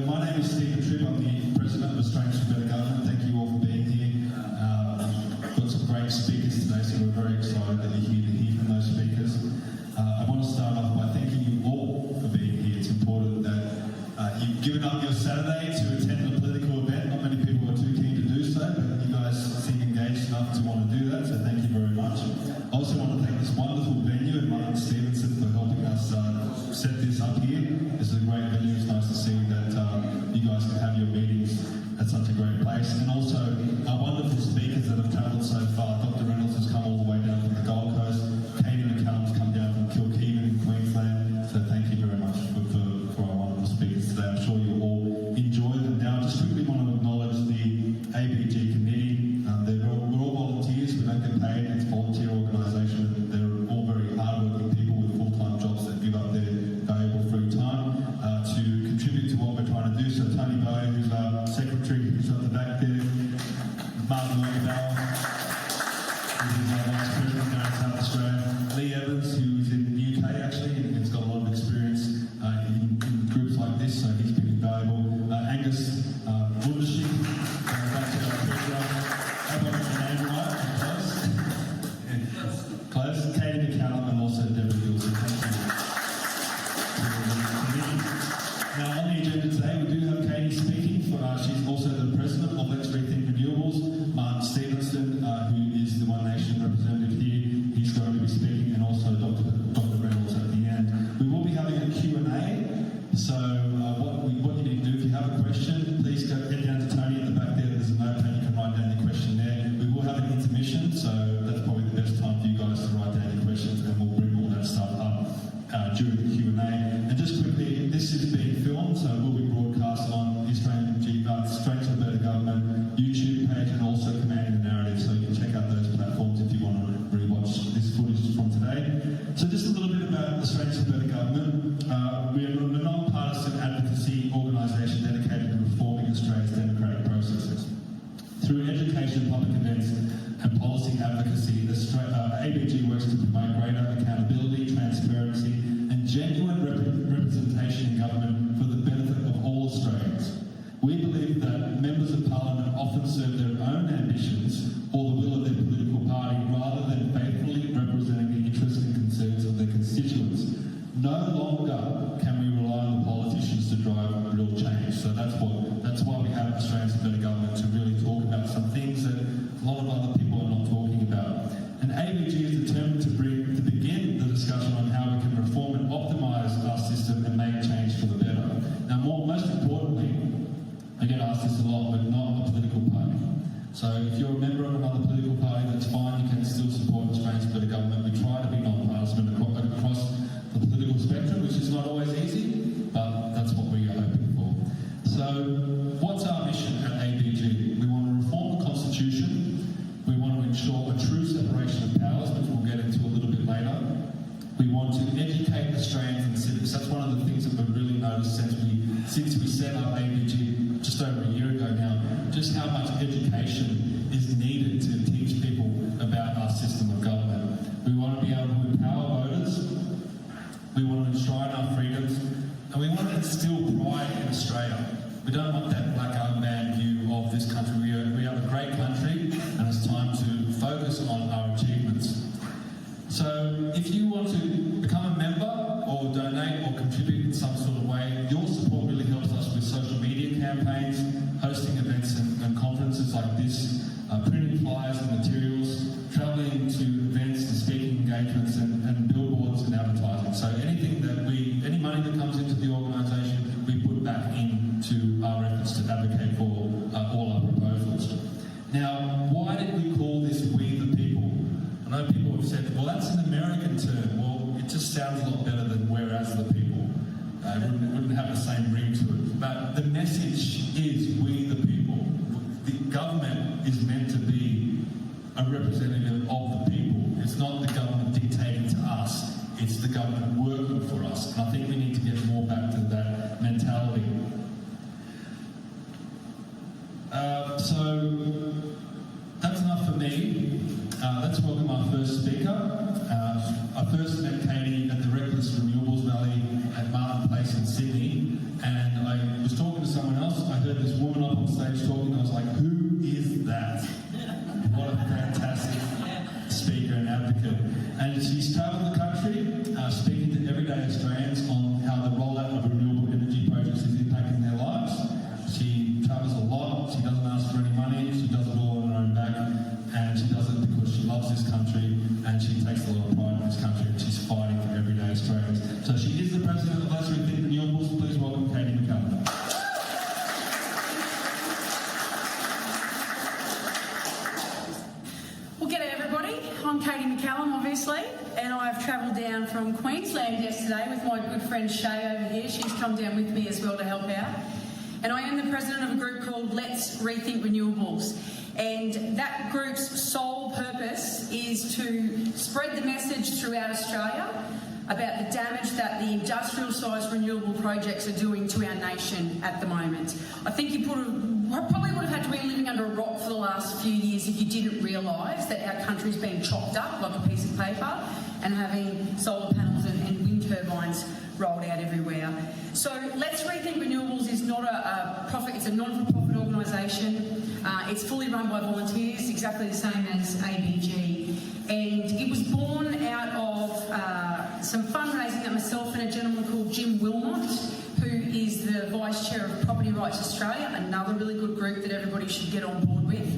my name is Tripp. I'm the President of Australians for Better Government. Thank you all for being here. We've got some great speakers today, so we're very excited that you're here to hear from those speakers. I want to start off by thanking you all for being here. It's important that you've given up your Saturday to attend a political event. Not many people are too keen to do so, but you guys seem engaged enough to want to do that, so thank you very much. I also want to thank this wonderful venue and Stevenson for helping us set this up here. This is a great venue. It's nice to see that you guys can have your meetings at such a great place. And also our wonderful speakers that have travelled so far. Dr. Reynolds has come all the way down from the Gold Coast. Katy and McCallum's come down from Kilkeeman in Queensland. So thank you very much for our wonderful speakers today. I'm sure you'll all enjoy them. Now, I just quickly want to acknowledge the ABG committee. We're all volunteers. We don't get paid. It's a volunteer organisation. They're all very hard-working people with full-time jobs that give up their valuable free time to contribute to what we're trying to do. So Tony Bowie, who's our secretary, who's at the back there, Martin Wayne-Bell, who's our vice president down in South Australia, Lee Evans, who's in the UK actually, and has got a lot of experience in groups like this, so he's been invaluable. Angus Wundership, back to our treasurer. I got the name right, close. Katy McCallum and also Deborah Gilson. Thank you. Now, on the agenda today, we do have Katy speaking. She's also the president of Let's Rethink Renewables. Martin Stevenson, who is the One Nation representative here, he's going to be speaking, and also Dr. Reynolds at the end. We will be having a Q&A, so what you need to do, if you have a question, please head down to Tony at the back there. There's a notepad, you can write down your question there. We will have an intermission, so that's probably the best time for you guys to write down your questions, and we'll bring all that stuff up during the Q&A. And just quickly, this is being filmed, so it will be broadcast on the Australians for Better Government YouTube page, and also Commanding the Narrative, so you can check out those platforms if you want to rewatch this footage from today. So just a little bit about Australians for Better Government. We are a non-partisan advocacy organisation dedicated to reforming Australia's democratic processes. Through education, public events and policy advocacy, ABG works to promote greater accountability, transparency and genuine representation in government for the benefit of all Australians. We believe that members of Parliament often serve their own ambitions or the will of their political party rather than faithfully representing the interests and concerns of their constituents. No longer can we rely on the politicians to drive real change. So that's why we have Australians for Better Government, to really talk about some things that a lot of other people are not talking about. And ABG is determined to begin the discussion on how we can reform and optimise our system and make change for the better. Now, most importantly, I get asked this a lot, but not a political party. So if you're a member of another political party, that's fine. You can still support Australians for Better Government. We try to be non-partisan across the political spectrum, which is not always easy, but that's what we are hoping for. So what's our mission at ABG? We want to reform the Constitution. We want to ensure a true separation of powers, which we'll get into a little bit later. We want to educate Australians and civics. That's one of the things that we've really noticed since we set up ABG just over a year ago now, just how much education is needed to teach people about our system of government. We want to be able to empower voters. We want to enshrine our freedoms, and we want to instill pride in Australia. We don't want that black armband view of this country. We are a great country, and it's time to focus on our achievements. So if you want to become a member or donate or contribute in some sort of way, your support really helps us with social media campaigns, hosting events and conferences like this, printing flyers and materials, travelling to events and speaking engagements and billboards and advertising. So any money that comes into the organisation, we put back into our efforts to advocate for all our proposals. Now, why did we call this We the People? I know people have said, well, that's an American term. Well, it just sounds a lot better than Whereas the People. It wouldn't have the same ring to it. But the message is We the People. The government is meant to be a representative of the people. It's not the government dictating to us. It's the government working for us. And I think we need to get more back to that mentality. So that's enough for me. Let's welcome our first speaker. I first met Katy at the Renewables rally at Martin Place in Sydney, And I was talking to someone else. I heard this woman up on stage talking. I was like, who is that? What a fantastic speaker and advocate. And she's travelled the country, speaking to everyday Australians on how the rollout of renewable energy projects is impacting their lives. She travels a lot. She doesn't ask for any money. She does it all on her own back. And she does it because she loves this country and she takes a lot of pride in this country and she's fighting for everyday Australians. So she is the president of Rethink Renewables. Please welcome Katy, McCallum. Well, g'day everybody. I'm Katy McCallum, obviously, and I've travelled down from Queensland yesterday with my good friend Shay over here. She's come down with me as well to help out. And I am the president of a group called Let's Rethink Renewables. And that group's sole purpose is to spread the message throughout Australia about the damage that the industrial-sized renewable projects are doing to our nation at the moment. I think you probably would have had to be living under a rock for the last few years if you didn't realise that our country's been chopped up like a piece of paper and having solar panels and wind turbines rolled out everywhere. So Let's Rethink Renewables is not a profit, it's a non-for-profit organisation. It's fully run by volunteers, exactly the same as ABG. And it was born out of some fundraising that myself and a gentleman called Jim Wilmot, who is the Vice Chair of Property Rights Australia, another really good group that everybody should get on board with.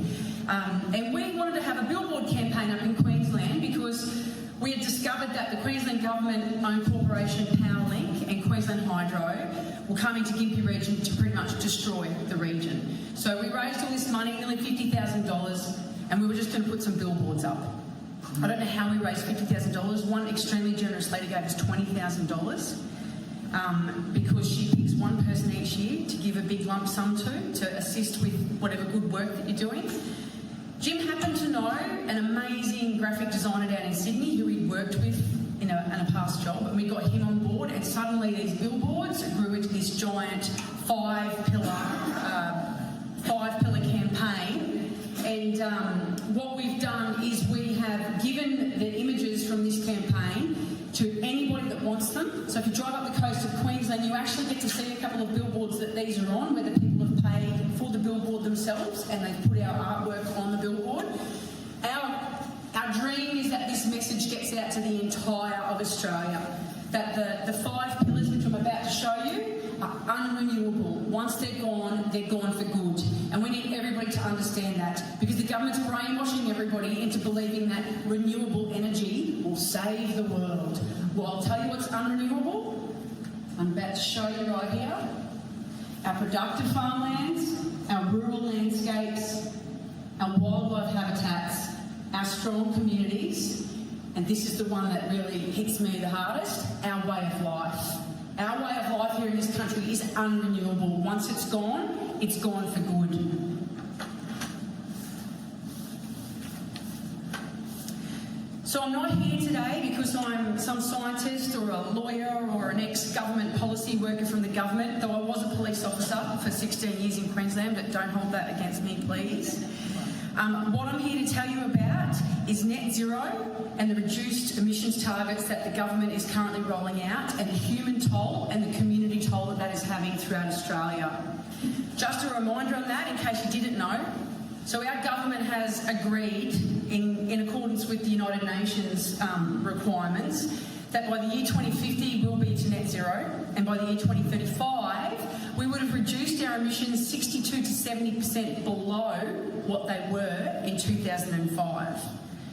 And we wanted to have a billboard campaign up in Queensland because we had discovered that the Queensland government-owned corporation Powerlink and Queensland Hydro were coming to Gympie region to pretty much destroy the region. So we raised all this money, nearly $50,000, and we were just going to put some billboards up. I don't know how we raised $50,000. One extremely generous lady gave us $20,000 because she picks one person each year to give a big lump sum to assist with whatever good work that you're doing. Jim happened to know an amazing graphic designer down in Sydney who he'd worked with in a past job, and we got him on board, and suddenly these billboards grew into this giant five-pillar campaign. And what we've done is we have given the images from this campaign to anybody that wants them. So if you drive up the coast of Queensland, you actually get to see a couple of billboards that these are on, where the people have paid for the billboard themselves and they've put our artwork on the billboard. Our dream is that this message gets out to the entire of Australia, that the five pillars which I'm about to show you are unrenewable. Once they're gone for good. And we need everybody to understand that, because the government's brainwashing everybody into believing that renewable energy will save the world. Well, I'll tell you what's unrenewable. I'm about to show you right here. Our productive farmlands, our rural landscapes, our wildlife habitats, our strong communities, and this is the one that really hits me the hardest, our way of life. Our way of life here in this country is unrenewable. Once it's gone for good. So I'm not here today because I'm some scientist or a lawyer or an ex-government policy worker from the government, though I was a police officer for 16 years in Queensland, but don't hold that against me, please. What I'm here to tell you about is net zero and the reduced emissions targets that the government is currently rolling out, and the human toll and the community toll that is having throughout Australia. Just a reminder on that, in case you didn't know. So our government has agreed, in accordance with the United Nations requirements, that by the year 2050 we'll be to net zero, and by the year 2035 we would have reduced our emissions 62 to 70% below what they were in 2005.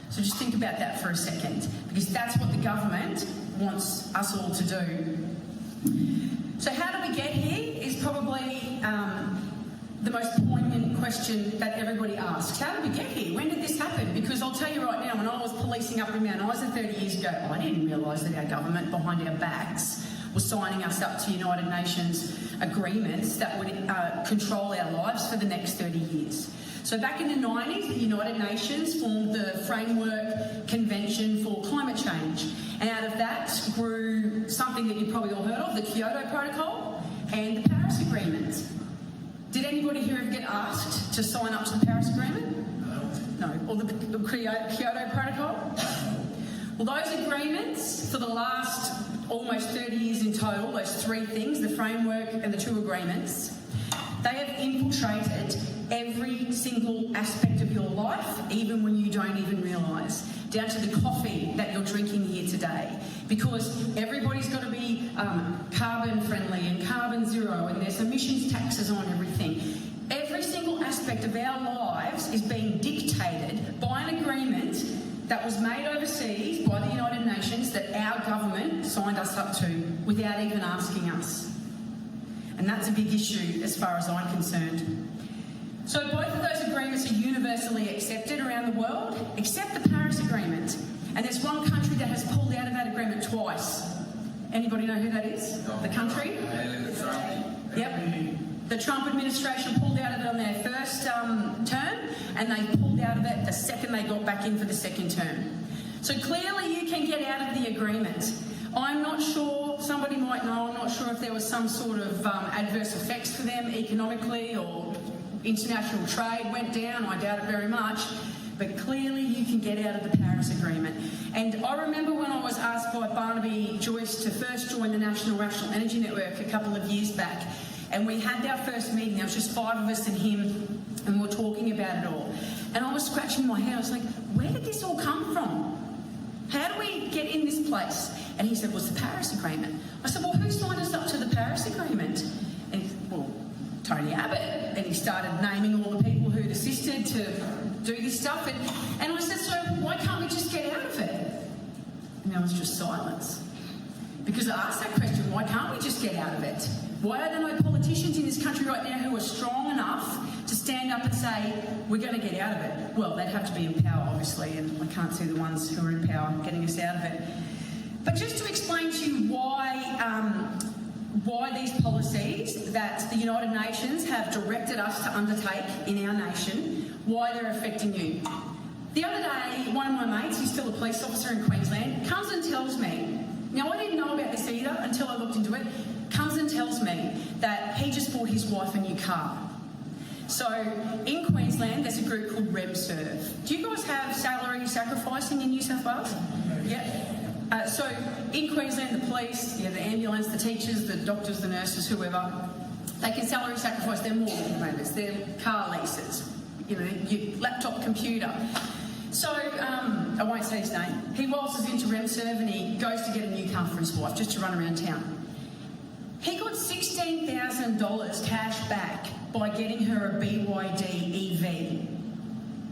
So just think about that for a second, because that's what the government wants us all to do. So how did we get here is probably the most poignant question that everybody asks. How did we get here? When did this happen? Because I'll tell you right now, when I was policing up in Mount Isa 30 years ago, I didn't realise that our government behind our backs was signing us up to United Nations agreements that would control our lives for the next 30 years. So back in the 90s, the United Nations formed the Framework Convention for Climate Change. And out of that grew something that you've probably all heard of, the Kyoto Protocol and the Paris Agreement. Did anybody here ever get asked to sign up to the Paris Agreement? No. Or the Kyoto Protocol? Well, those agreements for the last almost 30 years in total, those three things, the framework and the two agreements, they have infiltrated every single aspect of your life, even when you don't even realise, down to the coffee that you're drinking here today. Because everybody's got to be carbon friendly and carbon zero, and there's emissions taxes on everything. Every single aspect of our lives is being dictated by an agreement that was made overseas by the United Nations that our government signed us up to without even asking us. And that's a big issue as far as I'm concerned. So both of those agreements are universally accepted around the world, except the Paris Agreement. And there's one country that has pulled out of that agreement twice. Anybody know who that is? The country? Yep. The Trump administration pulled out of it on their first term, and they pulled out of it the second they got back in for the second term. So clearly you can get out of the agreement. I'm not sure, somebody might know, I'm not sure if there was some sort of adverse effects for them economically, or international trade went down. I doubt it very much. But clearly you can get out of the Paris Agreement. And I remember when I was asked by Barnaby Joyce to first join the National Rational Energy Network a couple of years back, and we had our first meeting. There was just 5 of us and him, and we were talking about it all. And I was scratching my head. I was like, where did this all come from? How do we get in this place? And he said, well, it's the Paris Agreement. I said, well, who signed us up to the Paris Agreement? And he said, well, Tony Abbott. And he started naming all the people who'd assisted to do this stuff. And I said, so why can't we just get out of it? And there was just silence. Because I asked that question, why can't we just get out of it? Why are there no politicians in this country right now who are strong enough to stand up and say, we're going to get out of it? Well, they'd have to be in power, obviously, and I can't see the ones who are in power getting us out of it. But just to explain to you why these policies that the United Nations have directed us to undertake in our nation, why they're affecting you. The other day, one of my mates, who's still a police officer in Queensland, comes and tells me, now I didn't know about this either until I looked into it, comes and tells me that he just bought his wife a new car. So in Queensland, there's a group called RemServe. Do you guys have salary sacrificing in New South Wales? Yeah. So in Queensland, the police, the ambulance, the teachers, the doctors, the nurses, whoever, they can salary sacrifice their mortgage payments, their car leases, your laptop computer. So, I won't say his name. He waltzes into RemServe and he goes to get a new car for his wife, just to run around town. He got $16,000 cash back by getting her a BYD EV.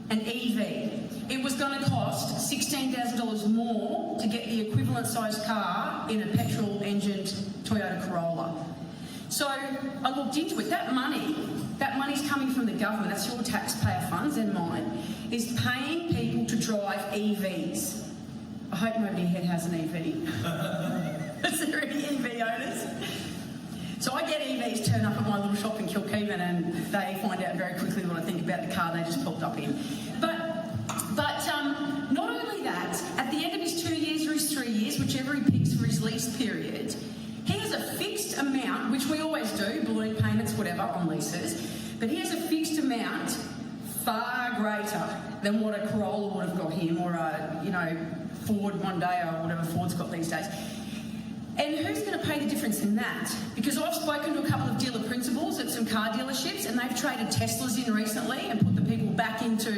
An EV. It was going to cost $16,000 more to get the equivalent sized car in a petrol-engined Toyota Corolla. So I looked into it. That money's coming from the government. That's your taxpayer funds and mine. Is paying people to drive EVs. I hope nobody here has an EV. Is there any EV owners? So I get EVs turn up at my little shop in Kilkeevan, and they find out very quickly what I think about the car they just popped up in. But not only that, at the end of his 2 years or his 3 years, whichever he picks for his lease period, he has a fixed amount, which we always do, balloon payments, whatever, on leases, but he has a fixed amount far greater than what a Corolla would have got him, or a Ford Mondeo, or whatever Ford's got these days. And who's going to pay the difference in that? Because I've spoken to a couple of dealer principals at some car dealerships, and they've traded Teslas in recently and put the people back into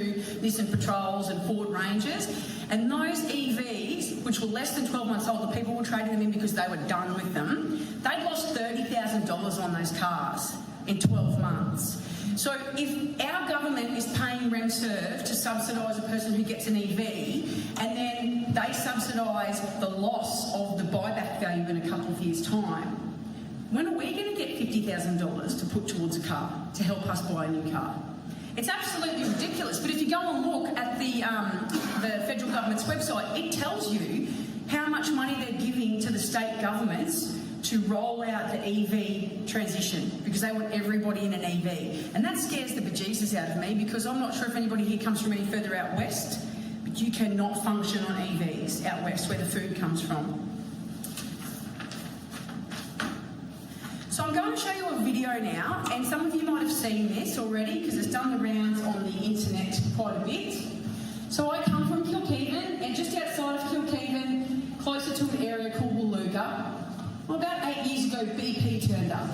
Nissan Patrols and Ford Rangers. And those EVs, which were less than 12 months old, the people were trading them in because they were done with them. They lost $30,000 on those cars in 12 months. So if our government is paying RemServe to subsidise a person who gets an EV, and then they subsidise the loss of the buyback value in a couple of years' time, when are we going to get $50,000 to put towards a car to help us buy a new car? It's absolutely ridiculous. But if you go and look at the federal government's website, it tells you how much money they're giving to the state governments to roll out the EV transition, because they want everybody in an EV. And that scares the bejesus out of me, because I'm not sure if anybody here comes from any further out west, but you cannot function on EVs out west, where the food comes from. So I'm going to show you a video now, and some of you might have seen this already because it's done the rounds on the internet quite a bit. So I come from Kilkeevan, and just outside of Kilkeevan Well, about 8 years ago, BP turned up.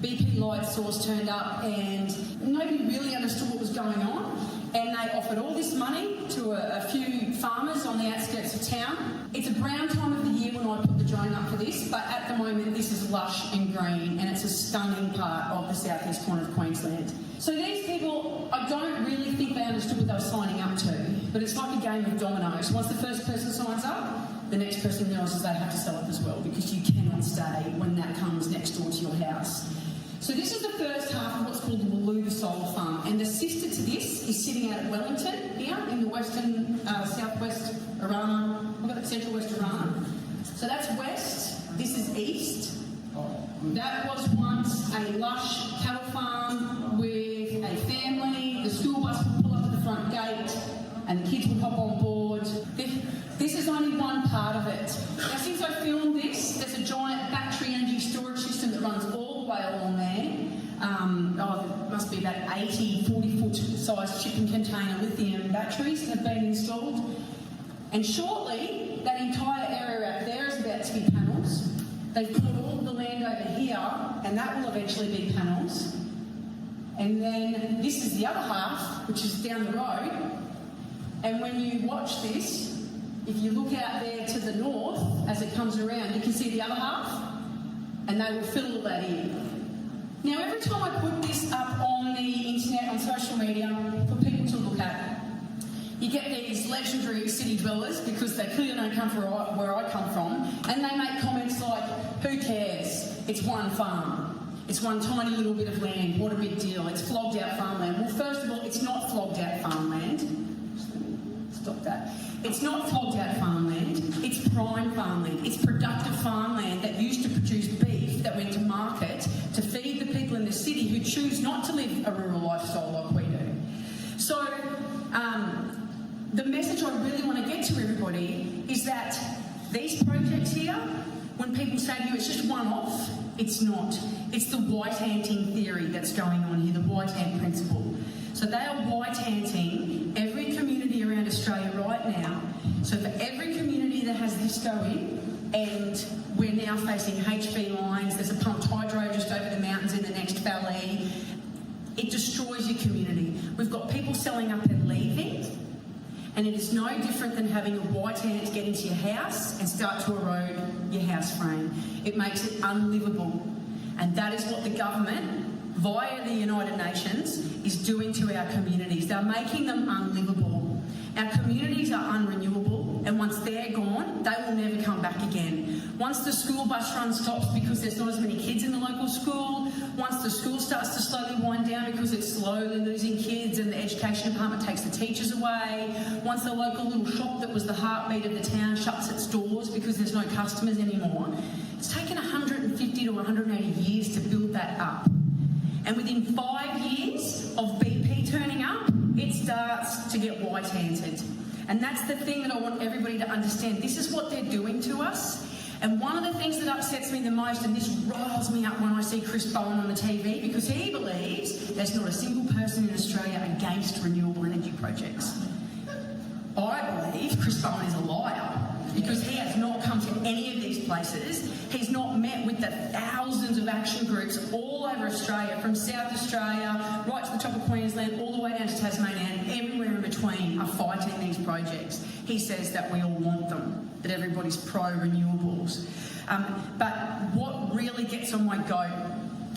BP Light Source turned up and nobody really understood what was going on. And they offered all this money to a few farmers on the outskirts of town. It's a brown time of the year when I put the drone up for this, but at the moment this is lush and green and it's a stunning part of the southeast corner of Queensland. So these people, I don't really think they understood what they were signing up to, but it's like a game of dominoes. Once the first person signs up, the next person realises they have to sell up as well because you cannot stay when that comes next door to your house. So this is the first half of what's called the Waluga Solar Farm, and the sister to this is sitting out at Wellington here in the western, southwest Arana. I've got that central west Arana. So that's west, this is east. That was once a lush cattle farm with a family. The school bus would pull up to the front gate and the kids would hop on board. This is only one part of it. Now since I filmed this, there's a giant battery energy storage system that runs all the way along there. There must be about 80 40-foot sized shipping container lithium batteries that have been installed. And shortly, that entire area out there is about to be panels. They've put all the land over here, and that will eventually be panels. And then this is the other half, which is down the road. And when you watch this, if you look out there to the north, as it comes around, you can see the other half, and they will fill all that in. Now, every time I put this up on the internet, on social media, for people to look at, you get these legendary city dwellers, because they clearly don't come from where I come from, and they make comments like, who cares? It's one farm. It's one tiny little bit of land. What a big deal. It's flogged out farmland. Well, first of all, it's not flogged out farmland. Just let me stop that. It's not flogged out farmland. It's prime farmland. It's productive farmland that used to produce beef that went to market to feed the people in the city who choose not to live a rural lifestyle like we do. So, the message I really want to get to everybody is that these projects here, when people say to you it's just one-off, it's not. It's the white-anting theory that's going on here, the white-ant principle. So they are white-anting every community around Australia right now. So for every community that has this going, and we're now facing HV lines, there's a pumped hydro just over the mountains in the next valley, it destroys your community. We've got people selling up and leaving, and it is no different than having a white ant get into your house and start to erode your house frame. It makes it unlivable. And that is what the government, via the United Nations, is doing to our communities. They're making them unlivable. Our communities are unrenewable, and once they're gone, they will never come back again. Once the school bus run stops because there's not as many kids in the local school, once the school starts to slowly wind down because it's slowly losing kids and the education department takes the teachers away, once the local little shop that was the heartbeat of the town shuts its doors because there's no customers anymore, it's taken 150 to 180 years to build that up. And within 5 years of BP turning up, it starts to get white-anted. And that's the thing that I want everybody to understand. This is what they're doing to us. And one of the things that upsets me the most, and this riles me up when I see Chris Bowen on the TV, because he believes there's not a single person in Australia against renewable energy projects. I believe Chris Bowen is a liar, because he has not come to any of these places. He's not met with the thousands of action groups all over Australia, from South Australia right to the top of Queensland, all the way down to Tasmania, and everywhere in between are fighting these projects. He says that we all want them, that everybody's pro-renewables. But what really gets on my goat,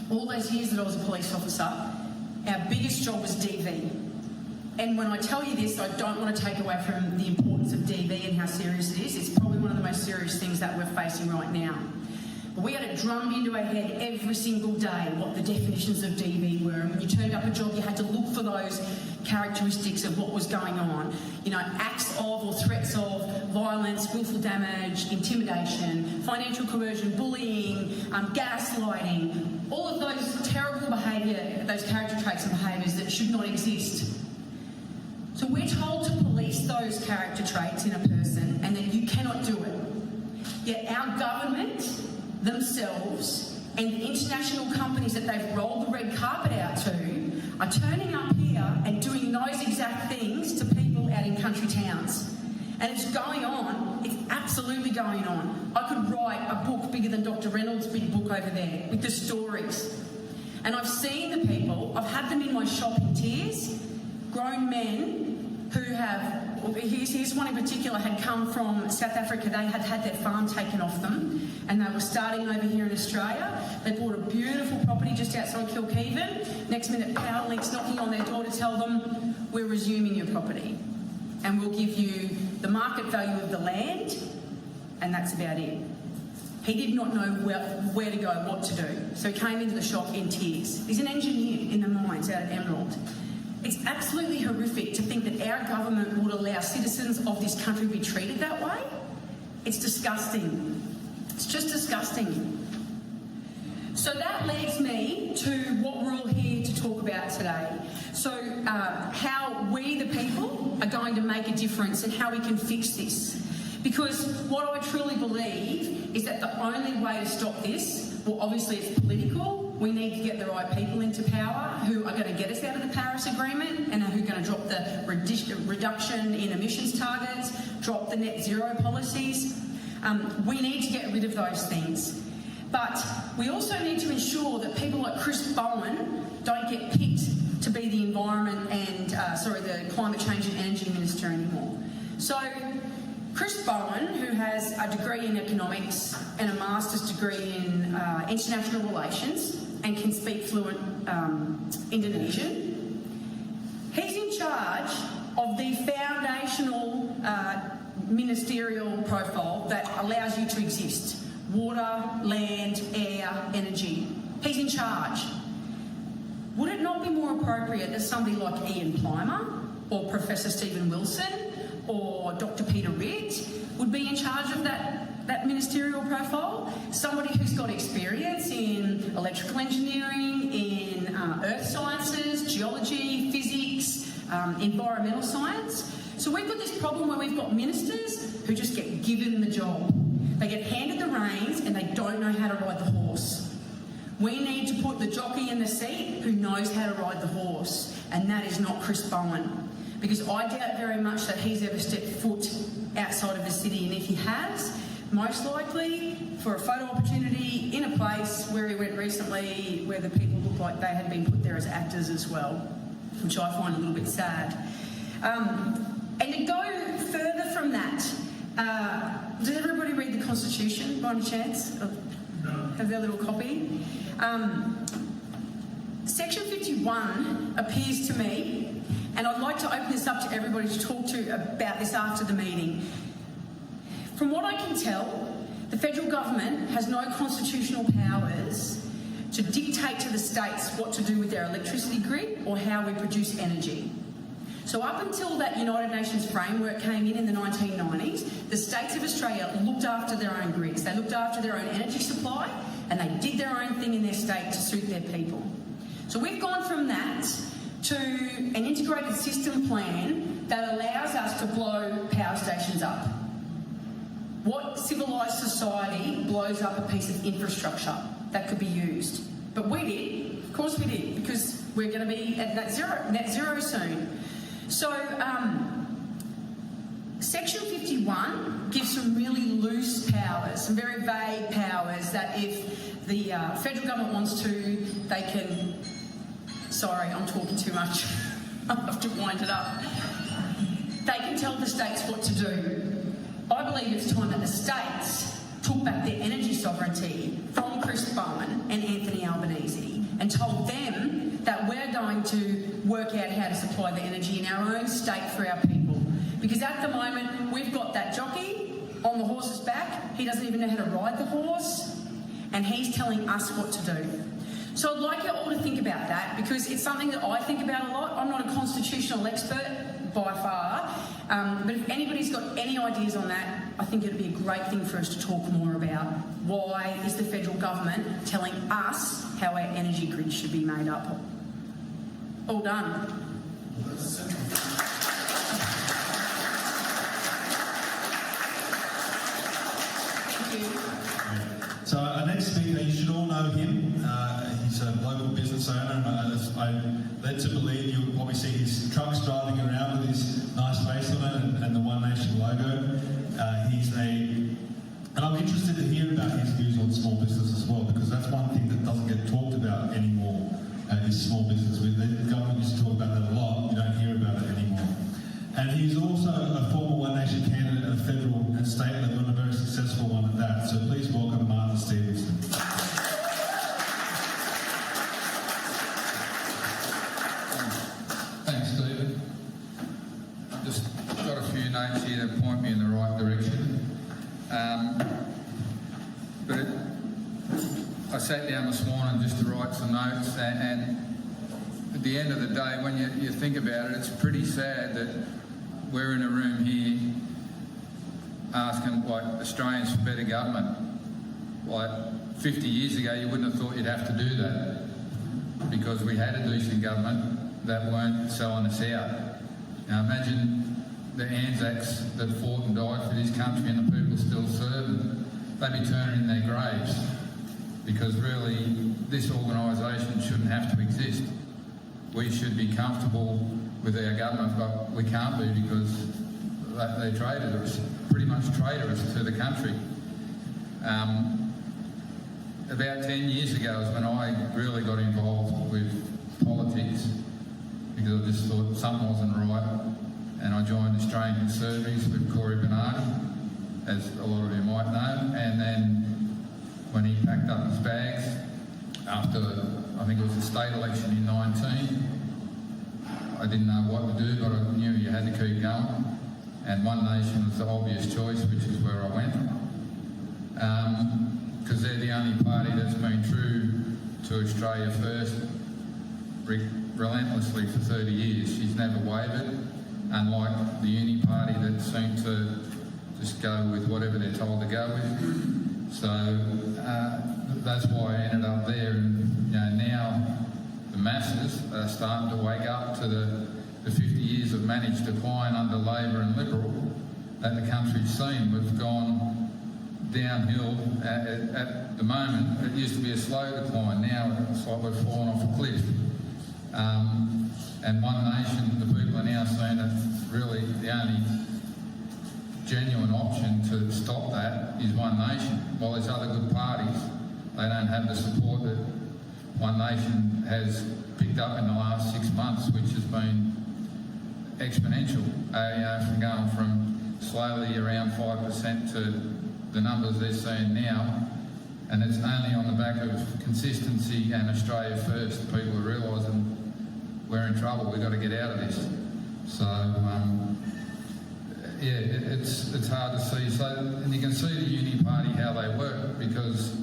all those years that I was a police officer, our biggest job was DV. And when I tell you this, I don't want to take away from the importance of DV and how serious it is. It's probably one of the most serious things that we're facing right now. But we had it drummed into our head every single day what the definitions of DV were. And when you turned up a job, you had to look for those characteristics of what was going on. You know, acts of or threats of violence, willful damage, intimidation, financial coercion, bullying, gaslighting, all of those terrible behaviour, those character traits and behaviours that should not exist. So we're told to police those character traits in a person and that you cannot do it. Yet our government themselves and the international companies that they've rolled the red carpet out to are turning up here and doing those exact things to people out in country towns. And it's going on. It's absolutely going on. I could write a book bigger than Dr. Reynolds' big book over there with the stories. And I've seen the people, I've had them in my shop in tears, grown men who have, here's one in particular, had come from South Africa. They had had their farm taken off them and they were starting over here in Australia. They bought a beautiful property just outside Kilkeven. Next minute, Powerlink's knocking on their door to tell them, we're resuming your property and we'll give you the market value of the land, and that's about it. He did not know where to go, what to do. So he came into the shop in tears. He's an engineer in the mines out at Emerald. It's absolutely horrific to think that our government would allow citizens of this country to be treated that way. It's disgusting. It's just disgusting. So that leads me to what we're all here to talk about today. So how we, the people, are going to make a difference and how we can fix this. Because what I truly believe is that the only way to stop this, well, obviously it's political. We need to get the right people into power who are going to get us out of the Paris Agreement and who are going to drop the reduction in emissions targets, drop the net zero policies. We need to get rid of those things. But we also need to ensure that people like Chris Bowen don't get picked to be the environment and, the climate change and energy minister anymore. So Chris Bowen, who has a degree in economics and a master's degree in international relations and can speak fluent Indonesian, he's in charge of the foundational ministerial profile that allows you to exist. Water, land, air, energy. He's in charge. Would it not be more appropriate that somebody like Ian Plimer or Professor Stephen Wilson or Dr. Peter Ritt would be in charge of that ministerial profile? Somebody who's got experience in electrical engineering, in earth sciences, geology, physics, environmental science. So we've got this problem where we've got ministers who just get given the job. They get handed the reins and they don't know how to ride the horse. We need to put the jockey in the seat who knows how to ride the horse, and that is not Chris Bowen. Because I doubt very much that he's ever stepped foot outside of the city, and if he has, most likely for a photo opportunity in a place where he went recently where the people look like they had been put there as actors as well, which I find a little bit sad. And to go further from that, does everybody read the Constitution by any chance? No. Have their little copy? Section 51 appears to me, and I'd like to open this up to everybody to talk to about this after the meeting. From what I can tell, the federal government has no constitutional powers to dictate to the states what to do with their electricity grid or how we produce energy. So up until that United Nations framework came in the 1990s, the states of Australia looked after their own grids. They looked after their own energy supply and they did their own thing in their state to suit their people. So we've gone from that to an integrated system plan that allows us to blow power stations up. What civilised society blows up a piece of infrastructure that could be used? But we did. Of course we did, because we're going to be at net zero soon. So, Section 51 gives some really loose powers, some very vague powers that if the federal government wants to, they can... Sorry, I'm talking too much. I have to wind it up. They can tell the states what to do. I believe it's time that the states took back their energy sovereignty from Chris Bowen and Anthony Albanese and told them that we're going to work out how to supply the energy in our own state for our people. Because at the moment, we've got that jockey on the horse's back. He doesn't even know how to ride the horse, and he's telling us what to do. So I'd like you all to think about that, because it's something that I think about a lot. I'm not a constitutional expert by far, but if anybody's got any ideas on that, I think it'd be a great thing for us to talk more about. Why is the federal government telling us how our energy grid should be made up? All done. Thank you. So our next speaker, you should all know him. He's a local business owner, and I'm led to believe you'll probably see his trucks driving around with his nice face on it and the One Nation logo. interested to hear about his views on small business as well, because that's one thing that doesn't get talked about anymore, is small business. The government used to talk about that a lot, you don't hear about it anymore. And he's also a former One Nation candidate at a federal and state level, and a very successful one at that. So please welcome Martin Stevenson. Thanks, Stephen. Just got a few notes here that point me in the right direction. I sat down this morning just to write some notes, and at the end of the day, when you think about it, it's pretty sad that we're in a room here asking Australians for better government. 50 years ago, you wouldn't have thought you'd have to do that, because we had a decent government that weren't selling us out. Now imagine the Anzacs that fought and died for this country and the people still serving. They'd be turning in their graves, because really this organisation shouldn't have to exist. We should be comfortable with our government, but we can't be, because they traded us, pretty much traitorous to the country. About 10 years ago is when I really got involved with politics, because I just thought something wasn't right, and I joined the Australian Conservatives with Corey Bernardi, as a lot of you might know. And then when he packed up his bags after, I think it was the state election in 19, I didn't know what to do, but I knew you had to keep going, and One Nation was the obvious choice, which is where I went, because they're the only party that's been true to Australia First relentlessly for 30 years. She's never wavered, unlike the uni party that seemed to just go with whatever they're told to go with. So that's why I ended up there. And now the masses are starting to wake up to the 50 years of managed decline under Labor and Liberal that the country's seen. We've gone downhill. At the moment, it used to be a slow decline. Now it's like we've fallen off a cliff. And One Nation, the people are now saying that really the only genuine option to stop that is One Nation. While there's other good parties, they don't have the support that One Nation has picked up in the last 6 months, which has been exponential. From going from slowly around 5% to the numbers they're seeing now, and it's only on the back of consistency and Australia First. People are realising we're in trouble. We've got to get out of this. So it's hard to see. So, and you can see the uni party how they work, because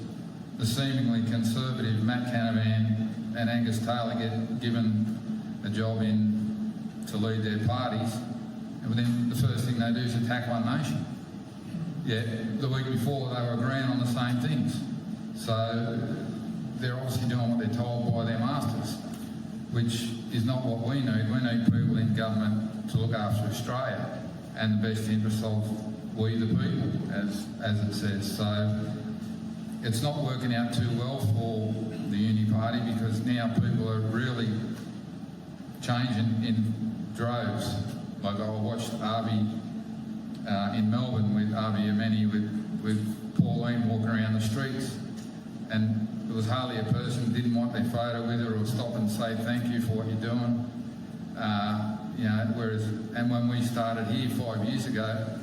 the seemingly conservative Matt Canavan and Angus Taylor get given a job to lead their parties, and then the first thing they do is attack One Nation. Yeah, the week before they were agreeing on the same things. So they're obviously doing what they're told by their masters, which is not what we need. We need people in government to look after Australia and the best interests of we the people, as it says. So it's not working out too well for the uni party, because now people are really changing in droves. Like I watched Arby in Melbourne with Arby Ameni with Pauline walking around the streets, and there was hardly a person who didn't want their photo with her or stop and say thank you for what you're doing. Whereas, and when we started here 5 years ago,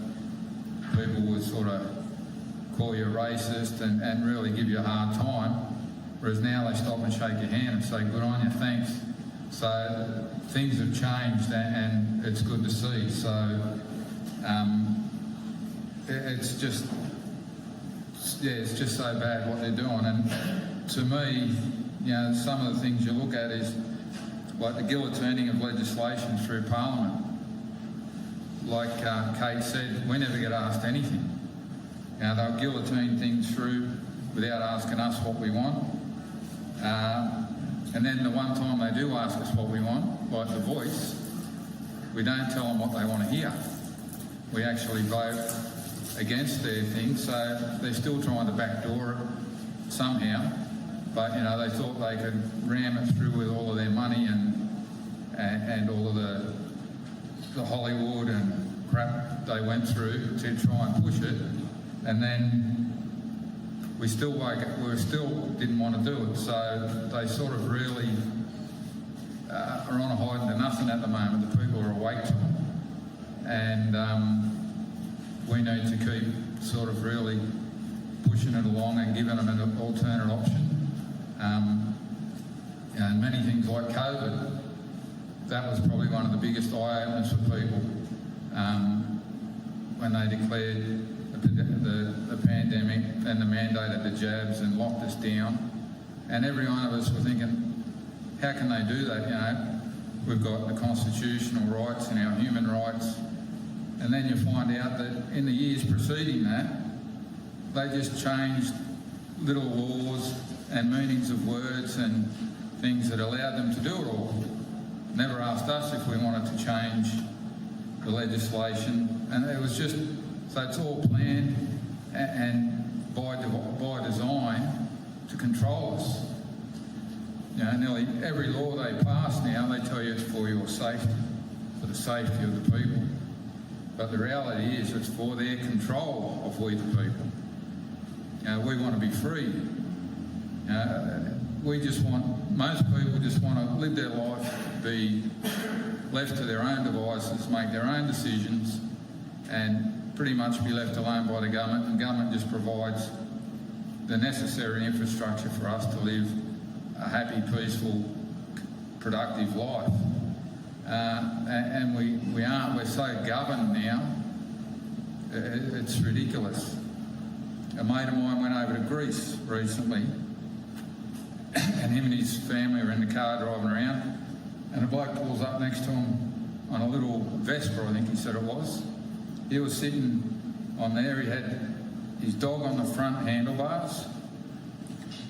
people would sort of call you a racist and really give you a hard time, whereas now they stop and shake your hand and say good on you, thanks. So things have changed, and it's good to see. So it's just so bad what they're doing. And to me, some of the things you look at is like the guillotining of legislation through Parliament. Like Kate said, we never get asked anything. They'll guillotine things through without asking us what we want. And then the one time they do ask us what we want, like The Voice, we don't tell them what they want to hear. We actually vote against their thing, so they're still trying to backdoor it somehow. But they thought they could ram it through with all of their money and all of the Hollywood and crap they went through to try and push it. And then we still didn't want to do it. So they sort of really are on a hiding to nothing at the moment. The people are awake to them. And we need to keep sort of really pushing it along and giving them an alternate option. And many things like COVID, that was probably one of the biggest eye-openers for people when they declared the pandemic and the mandated the jabs and locked us down. And every one of us were thinking, how can they do that? You know, we've got the constitutional rights and our human rights. And then you find out that in the years preceding that, they just changed little laws and meanings of words and things that allowed them to do it all. Never asked us if we wanted to change the legislation. And it was just, so it's all planned and by design to control us. You know, nearly every law they pass now, they tell you it's for your safety, for the safety of the people. But the reality is it's for their control of we the people. You know, we want to be free. Most people just want to live their life, be left to their own devices, make their own decisions, and pretty much be left alone by the government. And government just provides the necessary infrastructure for us to live a happy, peaceful, productive life. And we aren't. We're so governed now. It's ridiculous. A mate of mine went over to Greece recently, and him and his family were in the car driving around, and a bloke pulls up next to him on a little Vespa, I think he said it was. He was sitting on there. He had his dog on the front handlebars,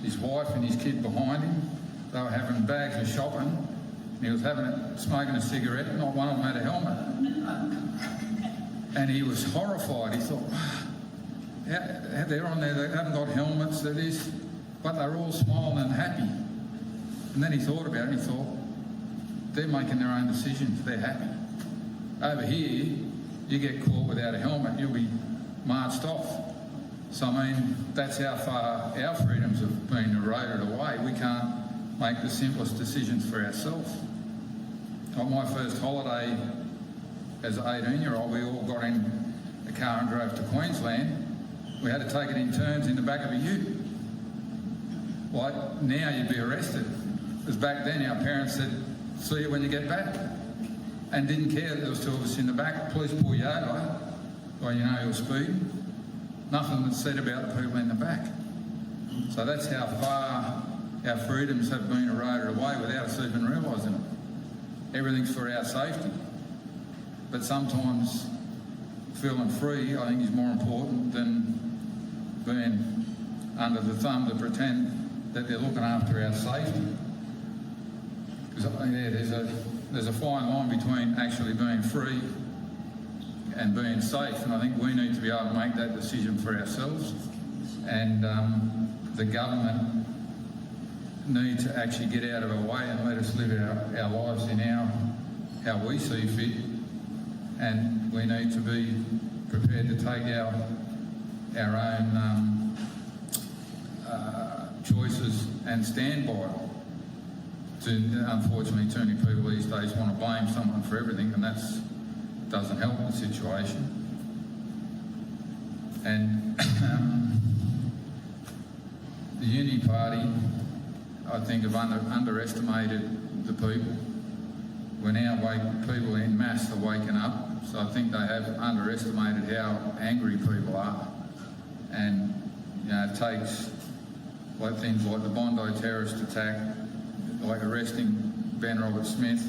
his wife and his kid behind him. They were having bags of shopping. And he was smoking a cigarette. Not one of them had a helmet. And he was horrified. He thought, they're on there, they haven't got helmets, they're this, but they're all smiling and happy. And then he thought about it and he thought, they're making their own decisions, they're happy. Over here, you get caught without a helmet, you'll be marched off. So, I mean, that's how far our freedoms have been eroded away. We can't make the simplest decisions for ourselves. On my first holiday as an 18-year-old, we all got in a car and drove to Queensland. We had to take it in turns in the back of a ute. Like, now you'd be arrested. Because back then our parents said, see you when you get back. And didn't care that there was two of us in the back. Police pull you over. Well, you know you're speeding. Nothing was said about the people in the back. So that's how far our freedoms have been eroded away without us even realising it. Everything's for our safety. But sometimes feeling free, I think, is more important than being under the thumb to pretend that they're looking after our safety. Because there's a fine line between actually being free and being safe, and I think we need to be able to make that decision for ourselves. And the government need to actually get out of our way and let us live our lives in how we see fit. And we need to be prepared to take our own choices and stand by it. Unfortunately, too many people these days want to blame someone for everything, and that doesn't help the situation. And the Uni Party, I think, have underestimated the people. We're now people in mass are waking up, so I think they have underestimated how angry people are. And you know, it takes things like the Bondi terrorist attack, like arresting Ben Robert Smith,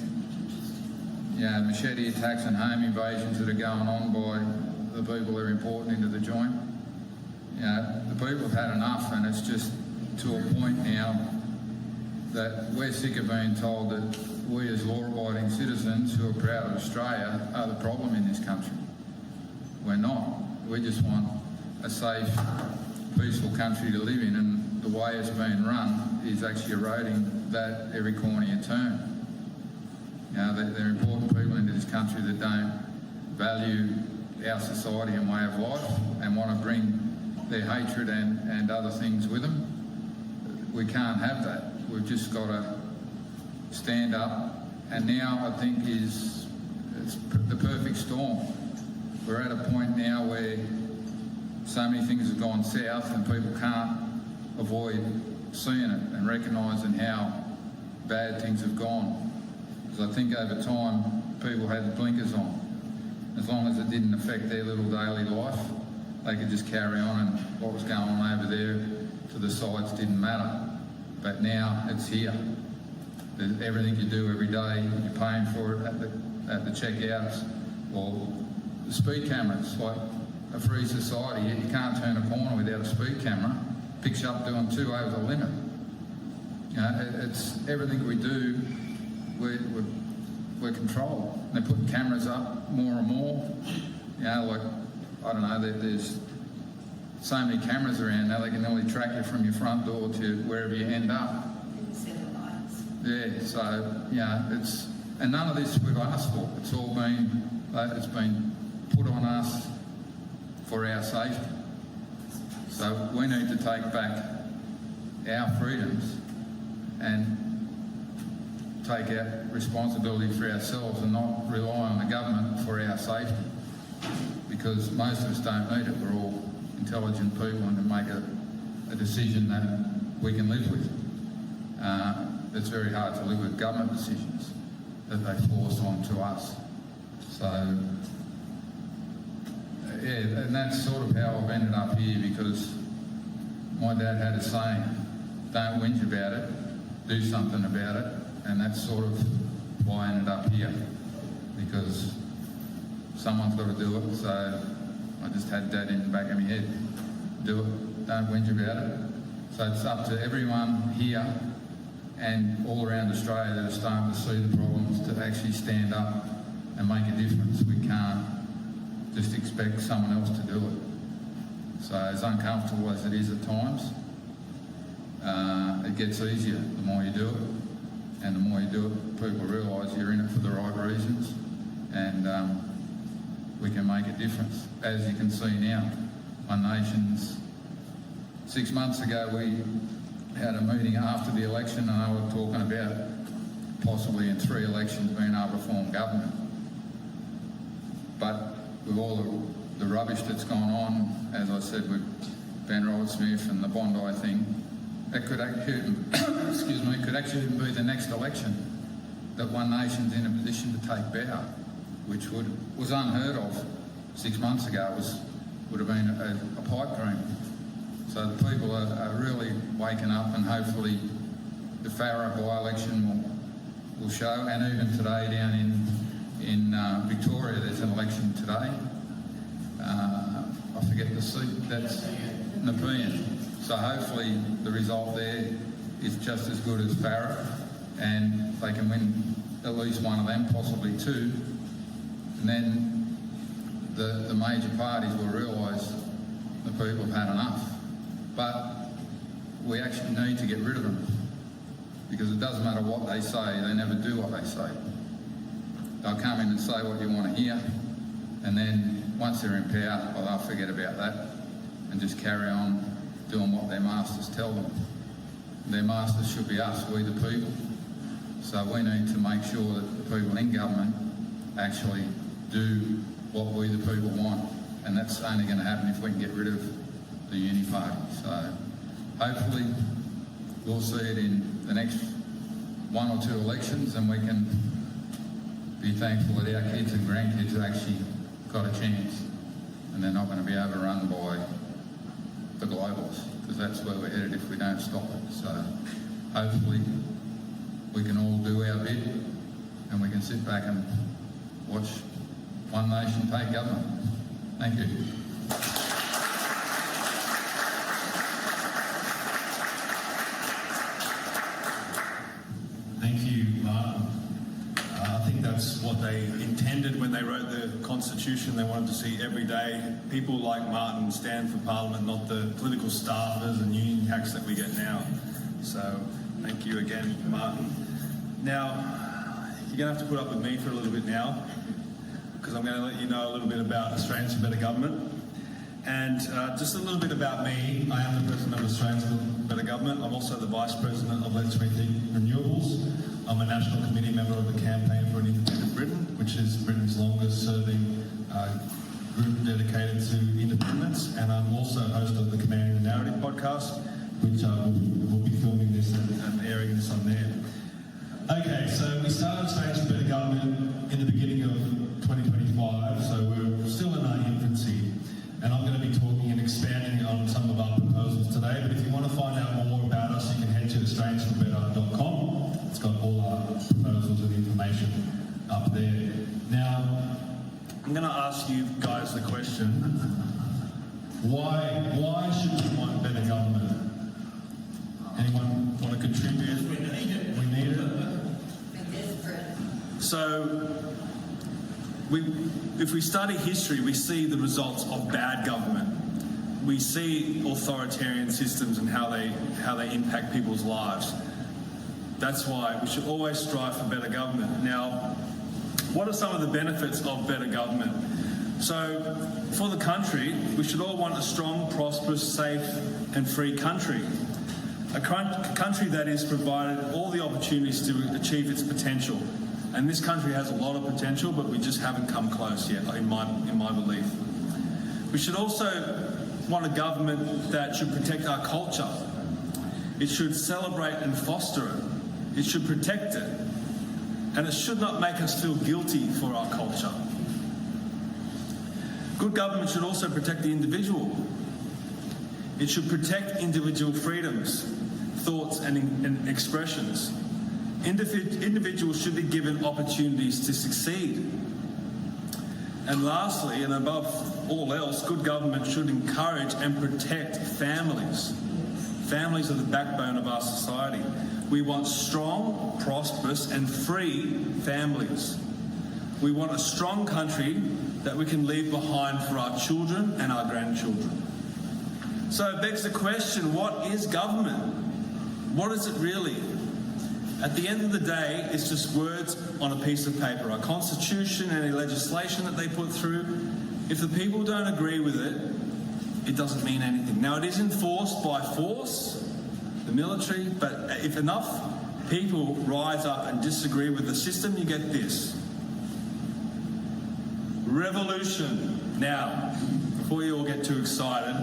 machete attacks and home invasions that are going on by the people that are important into the joint. The people have had enough, and it's just to a point now that we're sick of being told that we as law-abiding citizens who are proud of Australia are the problem in this country. We're not. We just want a safe, peaceful country to live in, and the way it's being run is actually eroding that every corner you turn. There are important people into this country that don't value our society and way of life and want to bring their hatred and other things with them. We can't have that. We've just got to stand up, and now I think it's the perfect storm. We're at a point now where so many things have gone south and people can't avoid seeing it and recognising how bad things have gone. Because I think over time people had the blinkers on. As long as it didn't affect their little daily life, they could just carry on, and what was going on over there to the sides didn't matter. But now it's here. Everything you do every day, you're paying for it at the checkouts, or the speed cameras. Like a free society, you can't turn a corner without a speed camera. Picks you up doing 2 over the limit. You know, it's everything we do. We're controlled. They're putting cameras up more and more. You know, like I don't know. There's so many cameras around now. They can nearly track you from your front door to wherever you end up. Yeah, so, you know, and none of this we've asked for. It's all been put on us for our safety. So we need to take back our freedoms and take our responsibility for ourselves and not rely on the government for our safety. Because most of us don't need it. We're all intelligent people and to make a decision that we can live with. It's very hard to live with government decisions that they force onto us. So, yeah, and that's sort of how I've ended up here, because my dad had a saying, don't whinge about it, do something about it, and that's sort of why I ended up here, because someone's got to do it, so I just had that in the back of my head. Do it, don't whinge about it. So it's up to everyone here and all around Australia that are starting to see the problems to actually stand up and make a difference. We can't just expect someone else to do it. So as uncomfortable as it is at times, it gets easier the more you do it. And the more you do it, people realise you're in it for the right reasons, and we can make a difference. As you can see now, One Nation's 6 months ago we had a meeting after the election, and they were talking about possibly in 3 elections being able to form government. But with all the rubbish that's gone on, as I said, with Ben Roberts-Smith and the Bondi thing, that could actually, could actually even be the next election that One Nation's in a position to take power, which was unheard of 6 months ago. Would have been a pipe dream. So the people are really waking up, and hopefully the Farrer by-election will show. And even today down in Victoria, there's an election today. I forget the seat. That's Nepean. So hopefully the result there is just as good as Farrer, and they can win at least one of them, possibly 2. And then the major parties will realise the people have had enough. But we actually need to get rid of them, because it doesn't matter what they say, they never do what they say. They'll come in and say what you want to hear, and then once they're in power, well, they'll forget about that and just carry on doing what their masters tell them. Their masters should be us, we the people. So we need to make sure that the people in government actually do what we the people want, and that's only going to happen if we can get rid of the uni party. So hopefully we'll see it in the next 1 or 2 elections, and we can be thankful that our kids and grandkids have actually got a chance, and they're not going to be overrun by the globals, because that's where we're headed if we don't stop it. So hopefully we can all do our bit, and we can sit back and watch One Nation take government. Thank you. Thank you, Martin. I think that's what they intended when they wrote the Constitution. They wanted to see every day people like Martin stand for Parliament, not the political staffers and union hacks that we get now. So thank you again, Martin. Now, you're going to have to put up with me for a little bit now, because I'm going to let you know a little bit about Australians for Better Government. And just a little bit about me. I am the President of Australians for Better Government. I'm also the Vice President of Let's Rethink Renewables. I'm a National Committee member of the Campaign for an Independent Britain, which is Britain's longest serving group dedicated to independence. And I'm also host of the Commanding the Narrative podcast, which we'll be filming this and airing this on there. Okay, so we started Australians for Better Government in the beginning of 2025, so we're still in our infancy. And I'm going to be talking and expanding on some of our proposals today. But if you want to find out more about us, you can head to australiansforbetter.com. It's got all our proposals and information up there. Now, I'm going to ask you guys the question, why should we want better government? Anyone want to contribute? We need it. We need it. We're desperate. So, if we study history, we see the results of bad government. We see authoritarian systems and how they impact people's lives. That's why we should always strive for better government. Now, what are some of the benefits of better government? So, for the country, we should all want a strong, prosperous, safe and free country. A country that is provided all the opportunities to achieve its potential. And this country has a lot of potential, but we just haven't come close yet, in my belief. We should also want a government that should protect our culture. It should celebrate and foster it. It should protect it. And it should not make us feel guilty for our culture. Good government should also protect the individual. It should protect individual freedoms, thoughts and expressions. Individuals should be given opportunities to succeed. And lastly, and above all else, good government should encourage and protect families. Families are the backbone of our society. We want strong, prosperous and free families. We want a strong country that we can leave behind for our children and our grandchildren. So it begs the question, what is government? What is it really? At the end of the day, it's just words on a piece of paper. Our constitution, any legislation that they put through, if the people don't agree with it, it doesn't mean anything. Now, it is enforced by force, the military, but if enough people rise up and disagree with the system, you get this. Revolution. Now, before you all get too excited,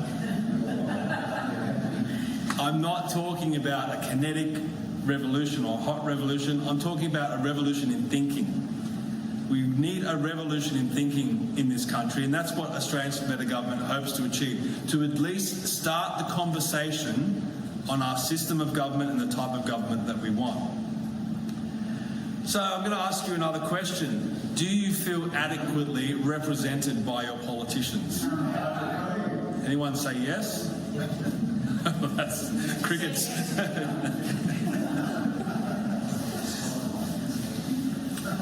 I'm not talking about a kinetic revolution or hot revolution. I'm talking about a revolution in thinking. We need a revolution in thinking in this country, and that's what Australians for Better Government hopes to achieve, to at least start the conversation on our system of government and the type of government that we want. So I'm going to ask you another question. Do you feel adequately represented by your politicians? Anyone say yes? That's crickets.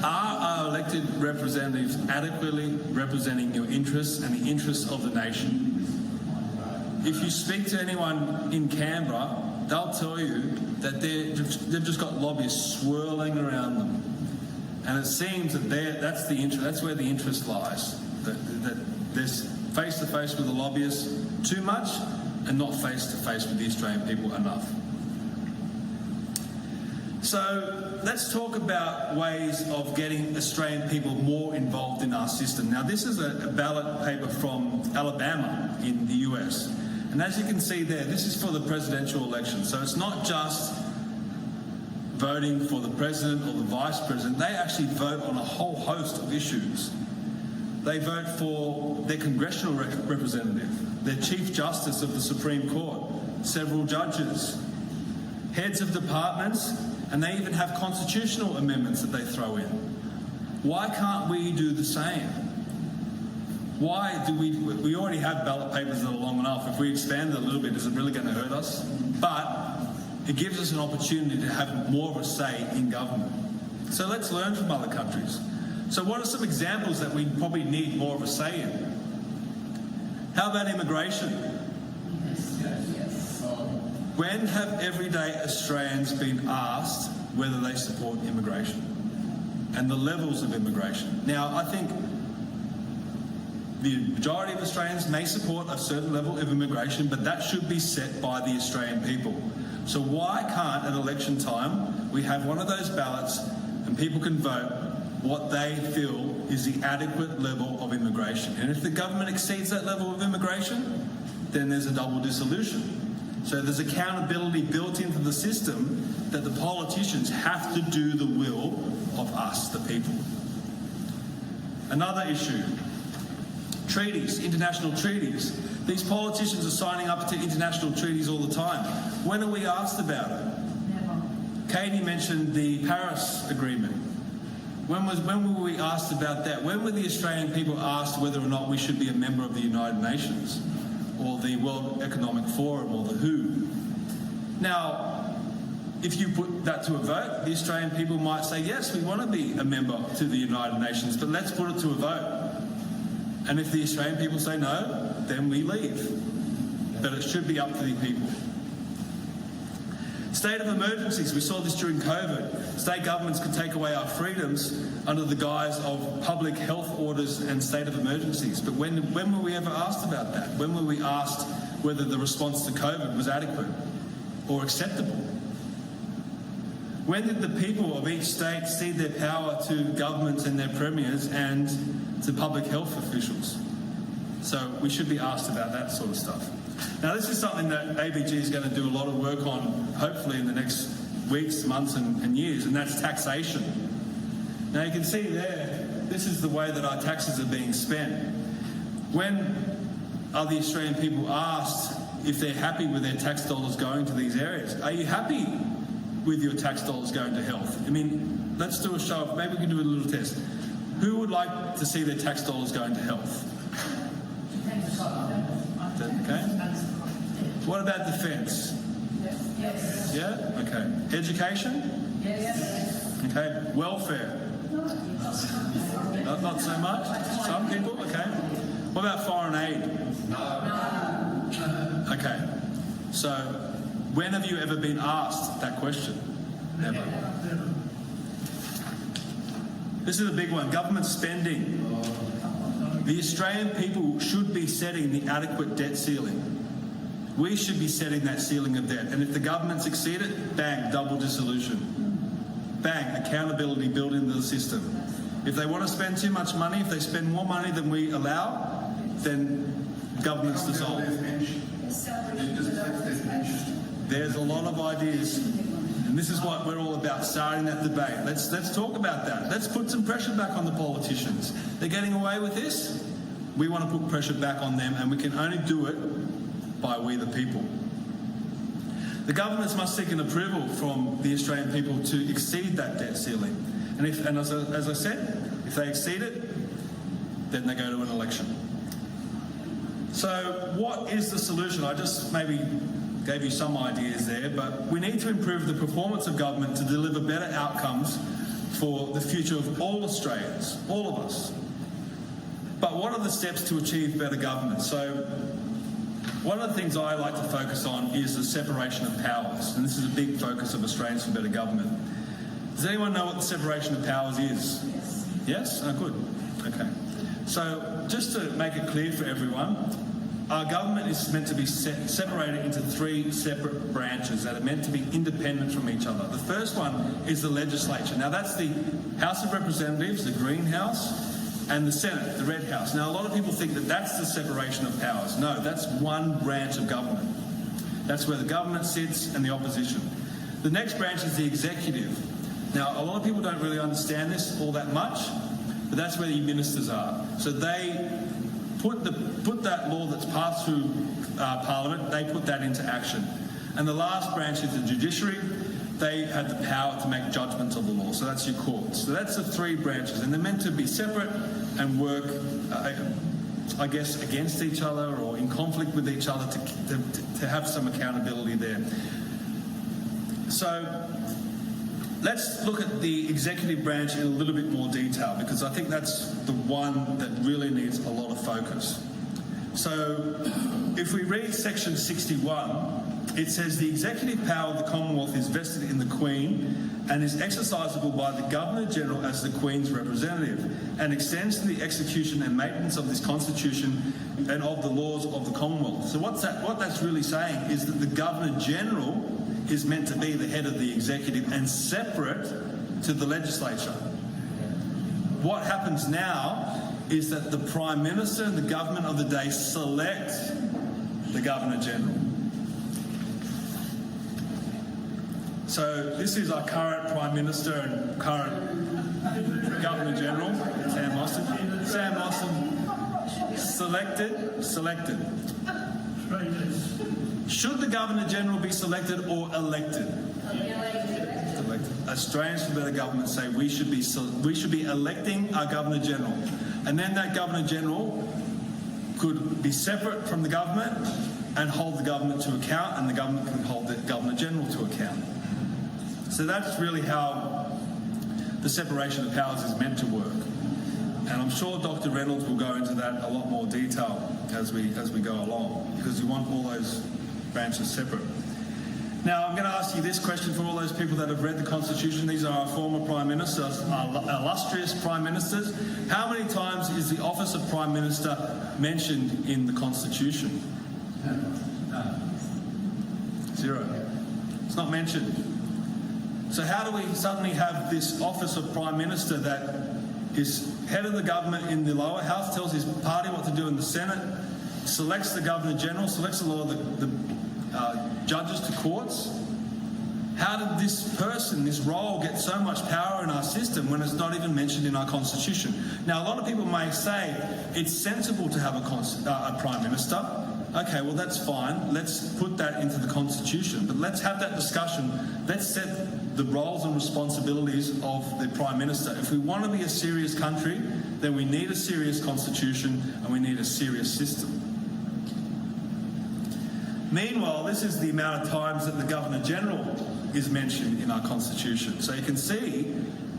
Are our elected representatives adequately representing your interests and the interests of the nation? If you speak to anyone in Canberra, they'll tell you that they've just got lobbyists swirling around them. And it seems that that's where the interest lies. That there's face-to-face with the lobbyists too much and not face-to-face with the Australian people enough. So let's talk about ways of getting Australian people more involved in our system. Now, this is a ballot paper from Alabama in the US. And as you can see there, this is for the presidential election. So it's not just voting for the president or the vice president. They actually vote on a whole host of issues. They vote for their congressional representative, their Chief Justice of the Supreme Court, several judges, heads of departments, and they even have constitutional amendments that they throw in. Why can't we do the same? Why do we already have ballot papers that are long enough. If we expand it a little bit, is it really going to hurt us? But it gives us an opportunity to have more of a say in government. So let's learn from other countries. So what are some examples that we probably need more of a say in? How about immigration? When have everyday Australians been asked whether they support immigration and the levels of immigration? Now, I think the majority of Australians may support a certain level of immigration, but that should be set by the Australian people. So why can't, at election time, we have one of those ballots and people can vote what they feel is the adequate level of immigration? And if the government exceeds that level of immigration, then there's a double dissolution. So there's accountability built into the system that the politicians have to do the will of us, the people. Another issue, treaties, international treaties. These politicians are signing up to international treaties all the time. When are we asked about it? Never. Katy mentioned the Paris Agreement. When were we asked about that? When were the Australian people asked whether or not we should be a member of the United Nations or the World Economic Forum or the WHO? Now, if you put that to a vote, the Australian people might say, yes, we want to be a member to the United Nations, but let's put it to a vote. And if the Australian people say no, then we leave. But it should be up to the people. State of emergencies. We saw this during COVID. State governments could take away our freedoms under the guise of public health orders and state of emergencies. But when were we ever asked about that? When were we asked whether the response to COVID was adequate or acceptable? When did the people of each state cede their power to governments and their premiers and to public health officials? So we should be asked about that sort of stuff. Now, this is something that ABG is going to do a lot of work on, hopefully in the next weeks, months and years, and that's taxation. Now, you can see there, this is the way that our taxes are being spent. When are the Australian people asked if they're happy with their tax dollars going to these areas? Are you happy with your tax dollars going to health? I mean, let's do a show of, maybe we can do a little test. Who would like to see their tax dollars going to health? Okay. What about defence? Yes. Yeah? Okay. Education? Yes. Okay. Welfare? Not so much? Some people? Okay. What about foreign aid? No. Okay. So, when have you ever been asked that question? Never. This is a big one. Government spending. The Australian people should be setting the adequate debt ceiling. We should be setting that ceiling of debt. And if the governments exceed it, bang, double dissolution. Bang, accountability built into the system. If they want to spend too much money, if they spend more money than we allow, then governments dissolve. There's a lot of ideas. And this is what we're all about, starting that debate. Let's talk about that. Let's put some pressure back on the politicians. They're getting away with this. We want to put pressure back on them, and we can only do it by we the people. The governments must seek an approval from the Australian people to exceed that debt ceiling. And as I said, if they exceed it, then they go to an election. So what is the solution? I just maybe gave you some ideas there, but we need to improve the performance of government to deliver better outcomes for the future of all Australians, all of us. But what are the steps to achieve better government? So one of the things I like to focus on is the separation of powers, and this is a big focus of Australians for Better Government. Does anyone know what the separation of powers is? Yes. Yes? Oh, good. Okay. So just to make it clear for everyone, our government is meant to be separated into three separate branches that are meant to be independent from each other. The first one is the legislature. Now that's the House of Representatives, the Green House, and the Senate, the Red House. Now a lot of people think that that's the separation of powers. No, that's one branch of government. That's where the government sits and the opposition. The next branch is the executive. Now a lot of people don't really understand this all that much, but that's where the ministers are. So they put that law that's passed through Parliament, they put that into action. And the last branch is the judiciary. They have the power to make judgments of the law. So that's your courts. So that's the three branches. And they're meant to be separate and work, I guess, against each other or in conflict with each other to have some accountability there. So let's look at the executive branch in a little bit more detail, because I think that's the one that really needs a lot of focus. So if we read section 61 it says the executive power of the Commonwealth is vested in the Queen and is exercisable by the Governor-General as the Queen's representative, and extends to the execution and maintenance of this Constitution and of the laws of the Commonwealth. So what that's really saying is that the Governor-General is meant to be the head of the executive and separate to the legislature. What happens now is that the Prime Minister and the government of the day select the Governor-General. So this is our current Prime Minister and current Governor-General, Sam Mostyn. Sam Mostyn, selected. Should the Governor-General be selected or elected? Elected. Australians for Better Government say we should be electing our Governor-General, and then that Governor-General could be separate from the government and hold the government to account, and the government can hold the Governor-General to account. So that's really how the separation of powers is meant to work. And I'm sure Dr. Reynolds will go into that a lot more detail as we go along, because you want all those branches separate. Now, I'm going to ask you this question for all those people that have read the Constitution. These are our former Prime Ministers, our illustrious Prime Ministers. How many times is the office of Prime Minister mentioned in the Constitution? Zero. It's not mentioned. So how do we suddenly have this office of Prime Minister that is head of the government in the lower house, tells his party what to do in the Senate, selects the Governor-General, selects a lot of the judges to courts? How did this person, this role, get so much power in our system when it's not even mentioned in our Constitution? Now, a lot of people may say it's sensible to have a Prime Minister. Okay, well, that's fine. Let's put that into the Constitution. But let's have that discussion. Let's set the roles and responsibilities of the Prime Minister. If we want to be a serious country, then we need a serious Constitution and we need a serious system. Meanwhile, this is the amount of times that the Governor-General is mentioned in our Constitution. So you can see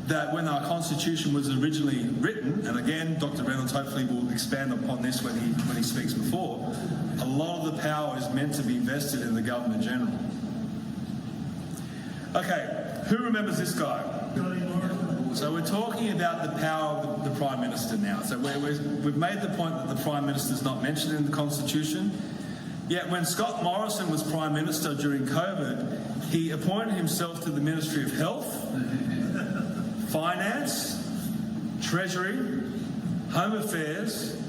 that when our Constitution was originally written, and again, Dr. Reynolds hopefully will expand upon this when he speaks before, a lot of the power is meant to be vested in the Governor-General. Okay, who remembers this guy? So we're talking about the power of the Prime Minister now. So we've made the point that the Prime Minister is not mentioned in the Constitution. Yet when Scott Morrison was Prime Minister during COVID, he appointed himself to the Ministry of Health, Finance, Treasury, Home Affairs,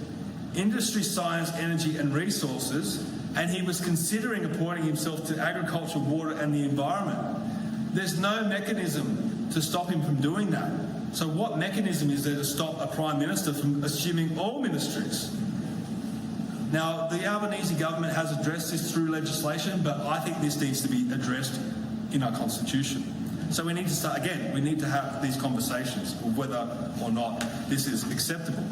Industry, Science, Energy and Resources, and he was considering appointing himself to Agriculture, Water and the Environment. There's no mechanism to stop him from doing that. So what mechanism is there to stop a Prime Minister from assuming all ministries? Now, the Albanese government has addressed this through legislation, but I think this needs to be addressed in our Constitution. So we need to start, again, we need to have these conversations of whether or not this is acceptable.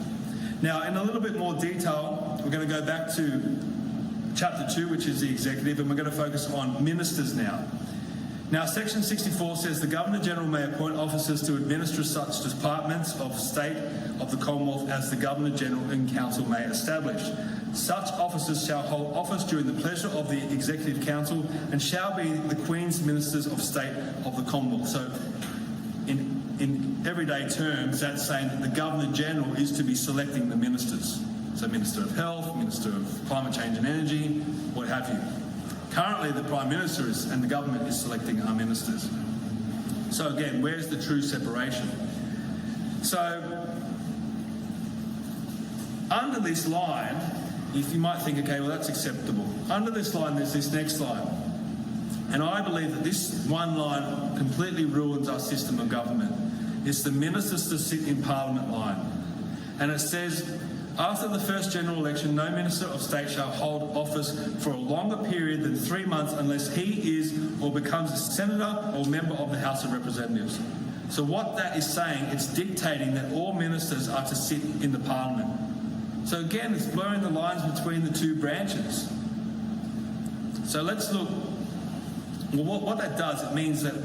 Now, in a little bit more detail, we're going to go back to Chapter 2, which is the executive, and we're going to focus on ministers now. Now, Section 64 says the Governor-General may appoint officers to administer such departments of state of the Commonwealth as the Governor-General and Council may establish. Such officers shall hold office during the pleasure of the Executive Council and shall be the Queen's Ministers of State of the Commonwealth. So, in everyday terms, that's saying that the Governor-General is to be selecting the ministers. So, Minister of Health, Minister of Climate Change and Energy, what have you. Currently, the Prime Minister and the government is selecting our ministers. So again, where's the true separation? So, under this line, if you might think, okay, well, that's acceptable. Under this line, there's this next line. And I believe that this one line completely ruins our system of government. It's the ministers to sit in Parliament line. And it says, after the first general election, no Minister of State shall hold office for a longer period than 3 months unless he is or becomes a senator or member of the House of Representatives. So what that is saying, it's dictating that all ministers are to sit in the Parliament. So again, it's blurring the lines between the two branches. So let's look. Well, what that does, it means that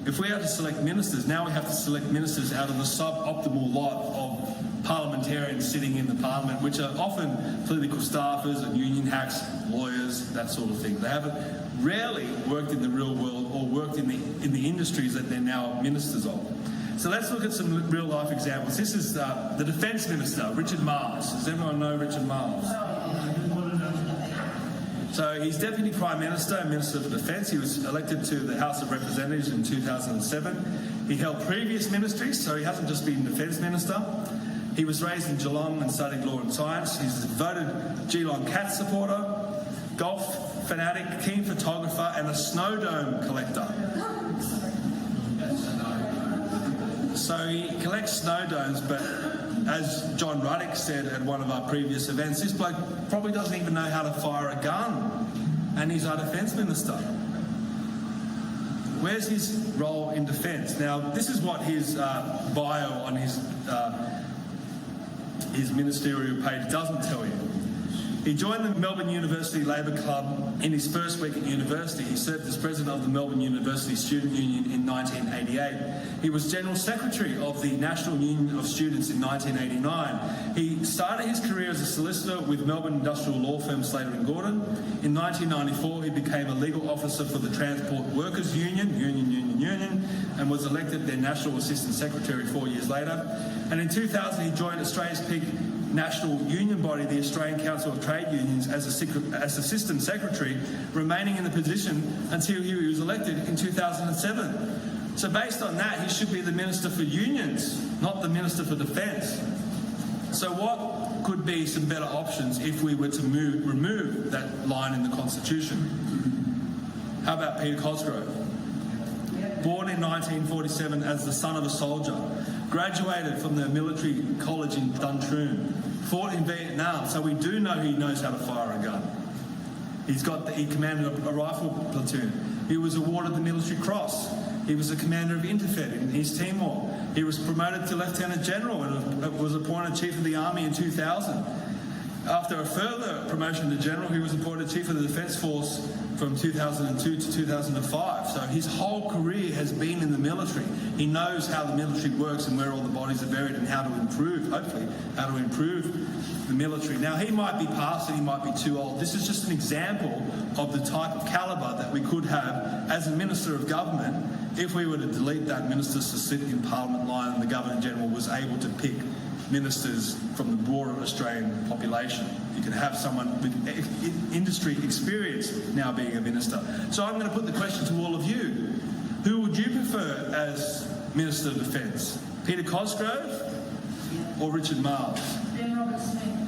if we are to select ministers, now we have to select ministers out of the suboptimal lot of parliamentarians sitting in the parliament, which are often political staffers and union hacks, lawyers, that sort of thing. They haven't rarely worked in the real world or worked in the industries that they're now ministers of. So let's look at some real life examples. This is the Defence Minister, Richard Marles. Does everyone know Richard Marles? So he's Deputy Prime Minister and Minister for Defence. He was elected to the House of Representatives in 2007. He held previous ministries, so he hasn't just been Defence Minister. He was raised in Geelong and studied law and science. He's a devoted Geelong Cats supporter, golf fanatic, keen photographer and a snow dome collector. So he collects snow domes, but as John Ruddick said at one of our previous events, this bloke probably doesn't even know how to fire a gun, and he's our Defence Minister. Where's his role in defence? Now, this is what his bio on his ministerial page doesn't tell you. He joined the Melbourne University Labor Club in his first week at university. He served as president of the Melbourne University Student Union in 1988. He was General Secretary of the National Union of Students in 1989. He started his career as a solicitor with Melbourne industrial law firm Slater and Gordon. In 1994, he became a legal officer for the Transport Workers Union, and was elected their National Assistant Secretary 4 years later. And in 2000, he joined Australia's peak national union body, the Australian Council of Trade Unions, as Assistant Secretary, remaining in the position until he was elected in 2007. So based on that, he should be the Minister for Unions, not the Minister for Defence. So what could be some better options if we were to remove that line in the Constitution? How about Peter Cosgrove? Born in 1947 as the son of a soldier, graduated from the military college in Duntroon, fought in Vietnam, so we do know he knows how to fire a gun. He commanded a rifle platoon. He was awarded the Military Cross. He was the commander of Interfed in East Timor. He was promoted to Lieutenant General and was appointed Chief of the Army in 2000. After a further promotion to General, he was appointed Chief of the Defence Force from 2002 to 2005. So his whole career has been in the military. He knows how the military works and where all the bodies are buried and how to improve, hopefully, how to improve the military. Now, he might be past and he might be too old. This is just an example of the type of calibre that we could have as a Minister of Government if we were to delete that ministers to sit in Parliament line and the Governor-General was able to pick ministers from the broader Australian population. You can have someone with industry experience now being a minister. So I'm going to put the question to all of you. Who would you prefer as Minister of Defence? Peter Cosgrove or Richard Marles? Ben Roberts-Smith.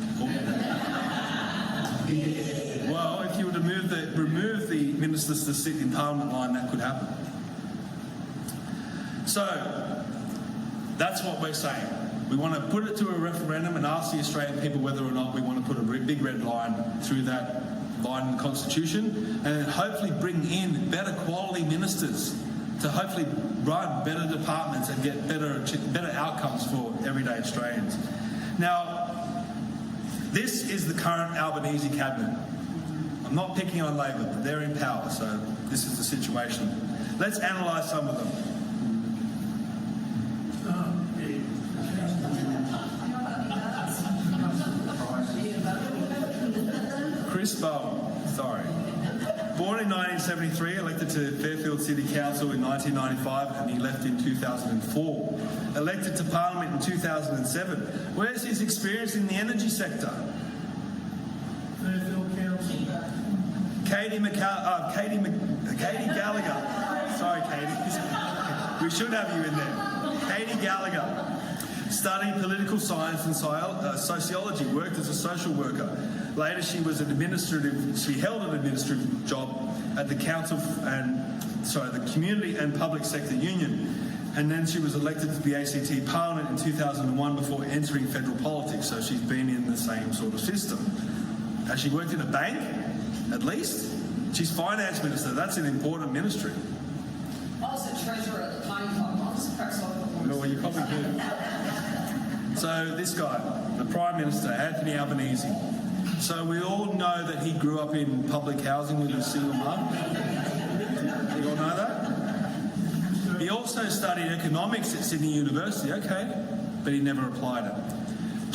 Well, if you were to remove the ministers to sit in Parliament line, that could happen. So that's what we're saying. We want to put it to a referendum and ask the Australian people whether or not we want to put a big red line through that line in the Constitution, and then hopefully bring in better quality ministers to hopefully run better departments and get better outcomes for everyday Australians. Now, this is the current Albanese cabinet. I'm not picking on Labor, but they're in power, so this is the situation. Let's analyse some of them. Chris Bowen, sorry. Born in 1973, elected to Fairfield City Council in 1995, and he left in 2004. Elected to Parliament in 2007. Where's his experience in the energy sector? Fairfield Council. Katy Gallagher. Sorry, Katy. We should have you in there. Katy Gallagher. Studied political science and sociology, worked as a social worker. Later, she held an administrative job at the the Community and Public Sector Union. And then she was elected to the ACT Parliament in 2001 before entering federal politics. So she's been in the same sort of system. Has she worked in a bank, at least? She's Finance Minister. That's an important ministry. I was the treasurer at the time club once. Perhaps Well, you probably do. So this guy, the Prime Minister, Anthony Albanese. So we all know that he grew up in public housing with his single mum. You all know that? He also studied economics at Sydney University, okay, but he never applied it.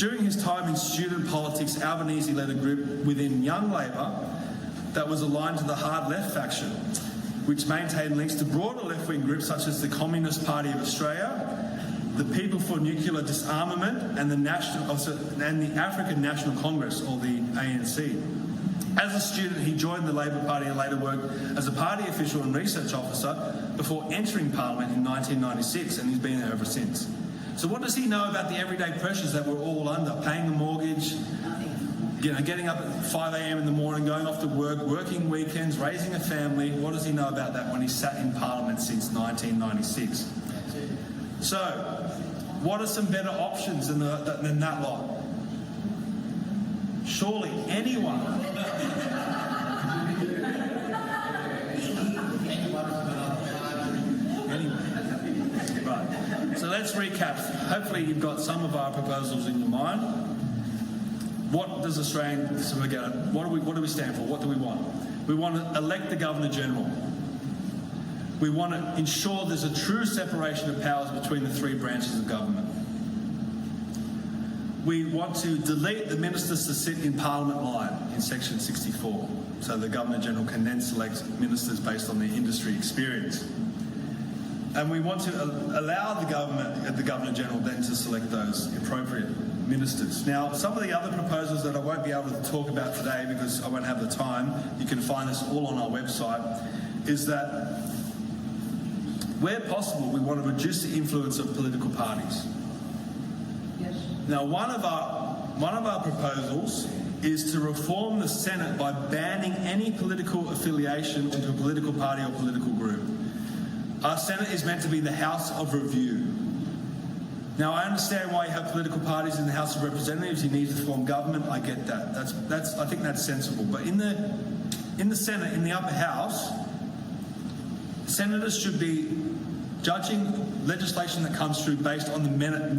During his time in student politics, Albanese led a group within Young Labor that was aligned to the hard left faction, which maintained links to broader left-wing groups such as the Communist Party of Australia, the People for Nuclear Disarmament, and the African National Congress, or the ANC. As a student, he joined the Labor Party and later worked as a party official and research officer before entering Parliament in 1996, and he's been there ever since. So what does he know about the everyday pressures that we're all under? Paying a mortgage, getting up at 5 a.m. in the morning, going off to work, working weekends, raising a family. What does he know about that when he sat in Parliament since 1996? So, what are some better options than that lot? Surely anyone. Right. So let's recap. Hopefully you've got some of our proposals in your mind. What does Australians, what do we stand for? What do we want? We want to elect the Governor-General. We want to ensure there's a true separation of powers between the three branches of government. We want to delete the ministers to sit in Parliament line in section 64, so the Governor-General can then select ministers based on their industry experience. And we want to allow the Governor-General then to select those appropriate ministers. Now, some of the other proposals that I won't be able to talk about today because I won't have the time, you can find this all on our website, is that where possible, we want to reduce the influence of political parties. Yes. Now, one of our proposals is to reform the Senate by banning any political affiliation into a political party or political group. Our Senate is meant to be the House of Review. Now, I understand why you have political parties in the House of Representatives. You need to form government. I get that. I think that's sensible. But in the Senate, in the upper house, senators should be judging legislation that comes through based on the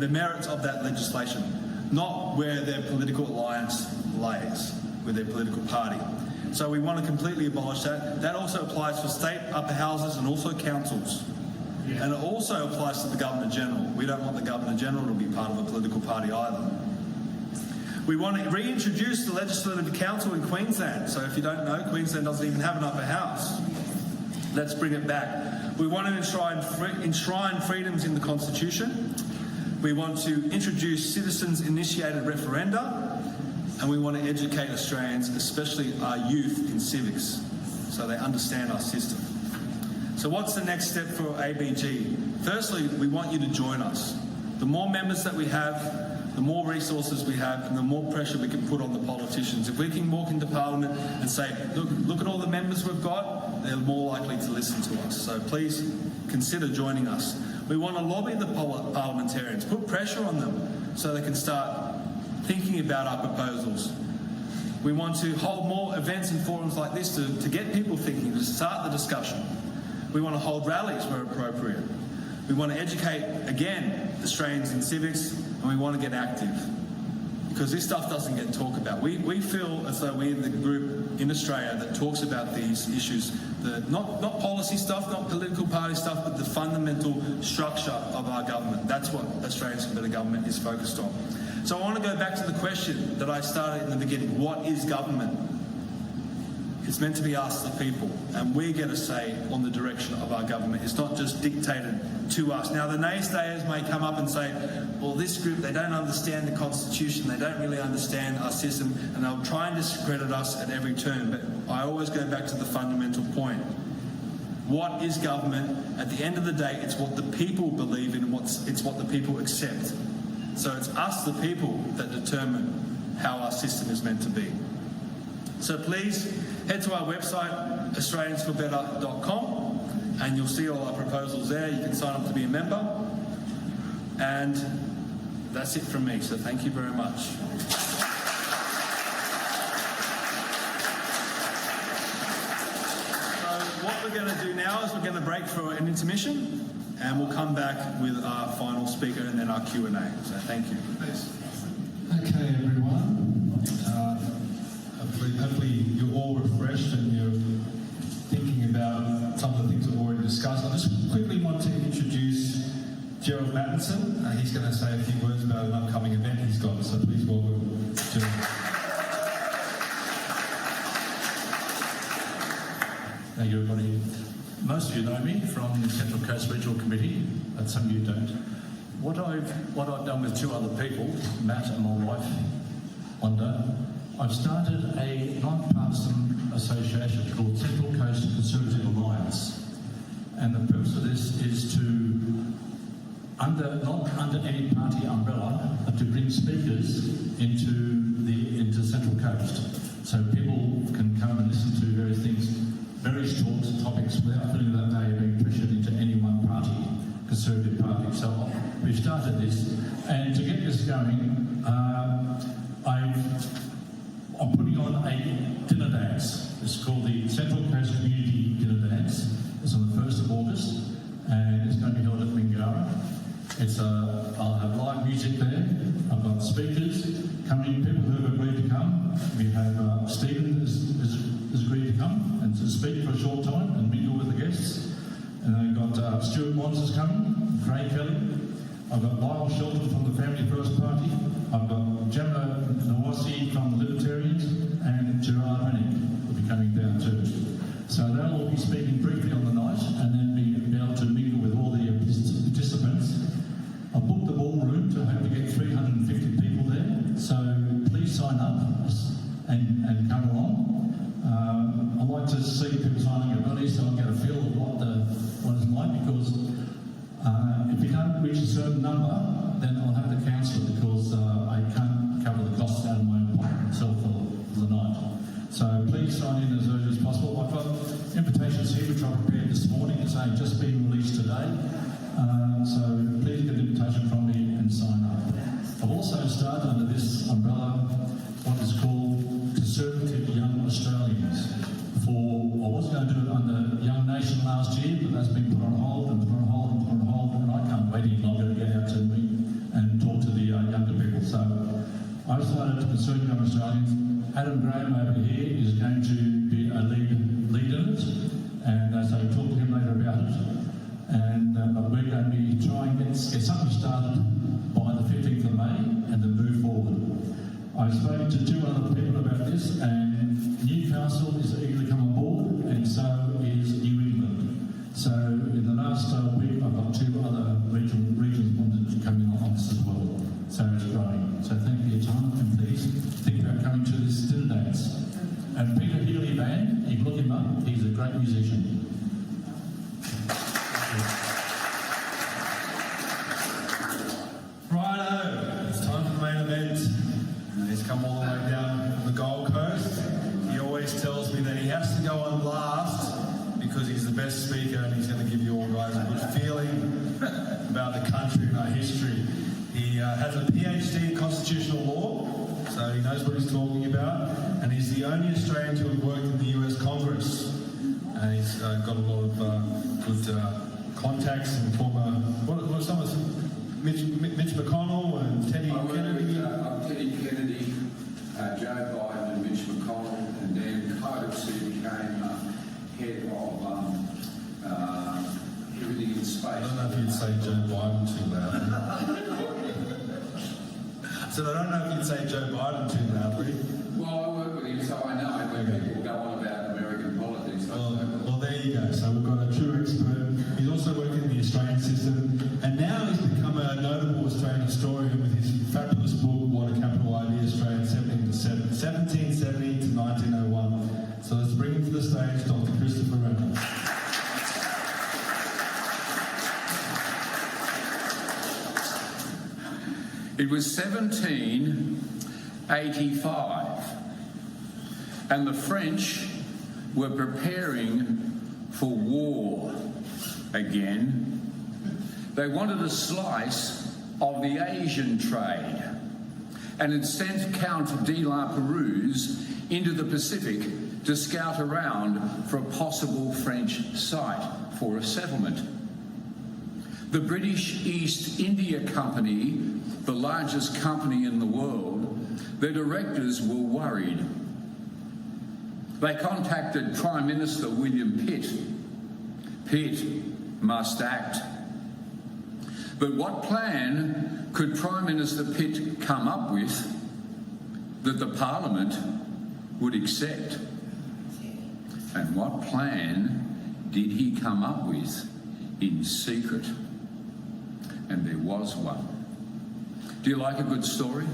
merits of that legislation, not where their political alliance lays, with their political party. So we want to completely abolish that. That also applies for state upper houses and also councils. Yeah. And it also applies to the Governor-General. We don't want the Governor-General to be part of a political party either. We want to reintroduce the Legislative Council in Queensland. So if you don't know, Queensland doesn't even have an upper house. Let's bring it back. We want to enshrine freedoms in the Constitution. We want to introduce citizens-initiated referenda. And we want to educate Australians, especially our youth, in civics, so they understand our system. So what's the next step for ABG? Firstly, we want you to join us. The more members that we have, the more resources we have, and the more pressure we can put on the politicians. If we can walk into Parliament and say, look at all the members we've got, they're more likely to listen to us. So please consider joining us. We want to lobby the parliamentarians, put pressure on them so they can start thinking about our proposals. We want to hold more events and forums like this to get people thinking, to start the discussion. We want to hold rallies where appropriate. We want to educate, again, Australians in civics, and we want to get active. Because this stuff doesn't get talked about. We feel as though we're the group in Australia that talks about these issues, not policy stuff, not political party stuff, but the fundamental structure of our government. That's what Australians for Better Government is focused on. So I want to go back to the question that I started in the beginning. What is government? It's meant to be us, the people, and we get a say on the direction of our government. It's not just dictated to us. Now, the naysayers may come up and say, well, this group, they don't understand the Constitution, they don't really understand our system, and they'll try and discredit us at every turn. But I always go back to the fundamental point. What is government? At the end of the day, it's what the people believe in, it's what the people accept. So it's us, the people, that determine how our system is meant to be. So please head to our website, australiansforbetter.com, and you'll see all our proposals there. You can sign up to be a member. And that's it from me, so thank you very much. So what we're going to do now is we're going to break for an intermission, and we'll come back with our final speaker and then our Q&A. So thank you. Okay, everyone. Hopefully you're all refreshed and you're thinking about some of the things we've already discussed. I just quickly want to introduce Gerald Matt Stevenson. He's going to say a few words about an upcoming event he's got, so please welcome Jim. Thank you, everybody. Most of you know me from the Central Coast Regional Committee, but some of you don't. What I've done with two other people, Matt and my wife, one day, I've started a non-partisan association called Central Coast Conservative Alliance. And the purpose of this is to, not under any party umbrella, but to bring speakers into Central Coast. So people can come and listen to various things, very short topics, without feeling that they are being pressured into any one party, Conservative Party. So we've started this. And to get this going, I'm putting on a dinner dance. It's called the Central Coast Community Dinner Dance. It's on the 1st of August, and it's going to be held at Mingara. I'll have live music there. I've got speakers coming, people who have agreed to come. We have Stephen has agreed to come and to speak for a short time and mingle with the guests. And then we've got Stuart Mons is coming, Craig Kelly. I've got Lyle Shelton from the Family First Party. I've got Gemma Nawasi from the Libertarians, and Gerard Renick will be coming down too. So they'll all be speaking briefly on the night, and then be able to mingle with all the participants. I've booked the ballroom to hope to get 350 people there, so please sign up and come along. I like to see people signing up early so I get a feel of what it's like, because if we don't reach a certain number, then I'll have to cancel it, because I can't cover the costs out of my own pocket myself for the night. So please sign in as early as possible. I've got invitations here which I prepared this morning. It's only just been released today. So please get an invitation from me and sign up. I've also started under this umbrella what is called Conservative Young Australians. I was going to do it under Young Nation last year, but that's been put on hold and put on hold and put on hold, and I can't wait any longer to get out to meet and talk to the younger people. So I've started Conservative Young Australians. Adam Graham over here is going to be a lead in it, and so we'll talk to him later about it. And but we're going to be trying to get something started by the 15th of May and then move forward. I've spoken to two other people about this, and Newcastle is eager to come on board, and so is New England. So in the last week, I've got two other regions wanted to come in on this as well. So it's growing. So thank you for your time, and please think about coming to this dinner dance. And Peter Healy Band, you can look him up, he's a great musician. Righto, it's time for the main event. He's come all the way down from the Gold Coast. He always tells me that he has to go on last because he's the best speaker, and he's going to give you all guys a good feeling about the country and our history. He has a PhD in constitutional law, so he knows what he's talking about, and he's the only Australian to have worked in the US Congress. And he's got a lot of good contacts and former, what are some of them? Mitch McConnell and Teddy Kennedy. Teddy Kennedy, Joe Biden and Mitch McCallum, and then Coates, who became head of everything in space. I don't know if you'd say Joe Biden too loud. So I don't know if you'd say Joe Biden too loudly. Well, I work with him, so I know when people go on about American politics. Well, there you go. So we've got a true expert. He's also worked in the Australian system, and now he's become a notable Australian historian with his fabulous book, What a Capital Idea, Australia 1770 to 1901. So let's bring him to the stage, Dr. Christopher Reynolds. It was 1785, and the French were preparing for war again. They wanted a slice of the Asian trade and had sent Count de la Pérouse into the Pacific to scout around for a possible French site for a settlement. The British East India Company, the largest company in the world, their directors were worried. They contacted Prime Minister William Pitt. Pitt must act. But what plan could Prime Minister Pitt come up with that the Parliament would accept? And what plan did he come up with in secret? And there was one. Do you like a good story?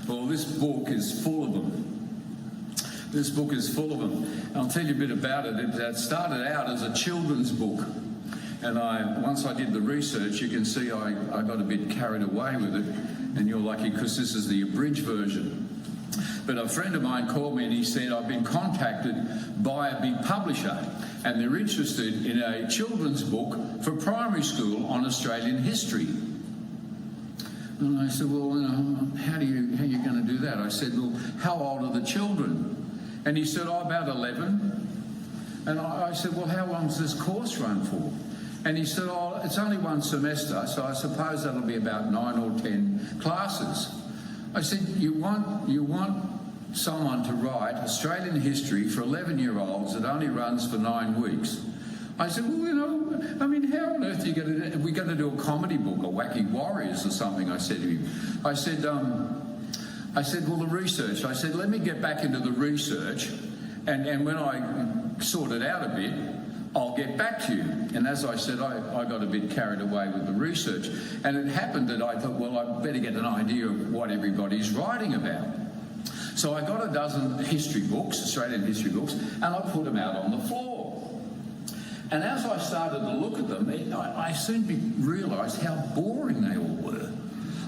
Well, this book is full of them. This book is full of them. And I'll tell you a bit about it. It started out as a children's book. And once I did the research, you can see I got a bit carried away with it. And you're lucky because this is the abridged version. But a friend of mine called me and he said, I've been contacted by a big publisher and they're interested in a children's book for primary school on Australian history. And I said, well, how are you going to do that? I said, well, how old are the children? And he said, oh, about 11. And I said, well, how long does this course run for? And he said, oh, it's only one semester, so I suppose that'll be about 9 or 10 classes. I said, you want someone to write Australian history for 11-year-olds that only runs for 9 weeks? I said, well, how on earth are you going to do? Are we going to do a comedy book, or Wacky Warriors or something? I said to him. I said, well, the research. I said, let me get back into the research, and when I sort it out a bit, I'll get back to you. And as I said, I got a bit carried away with the research. And it happened that I thought, well, I better get an idea of what everybody's writing about. So I got a dozen history books, Australian history books, and I put them out on the floor. And as I started to look at them, I soon realised how boring they all were.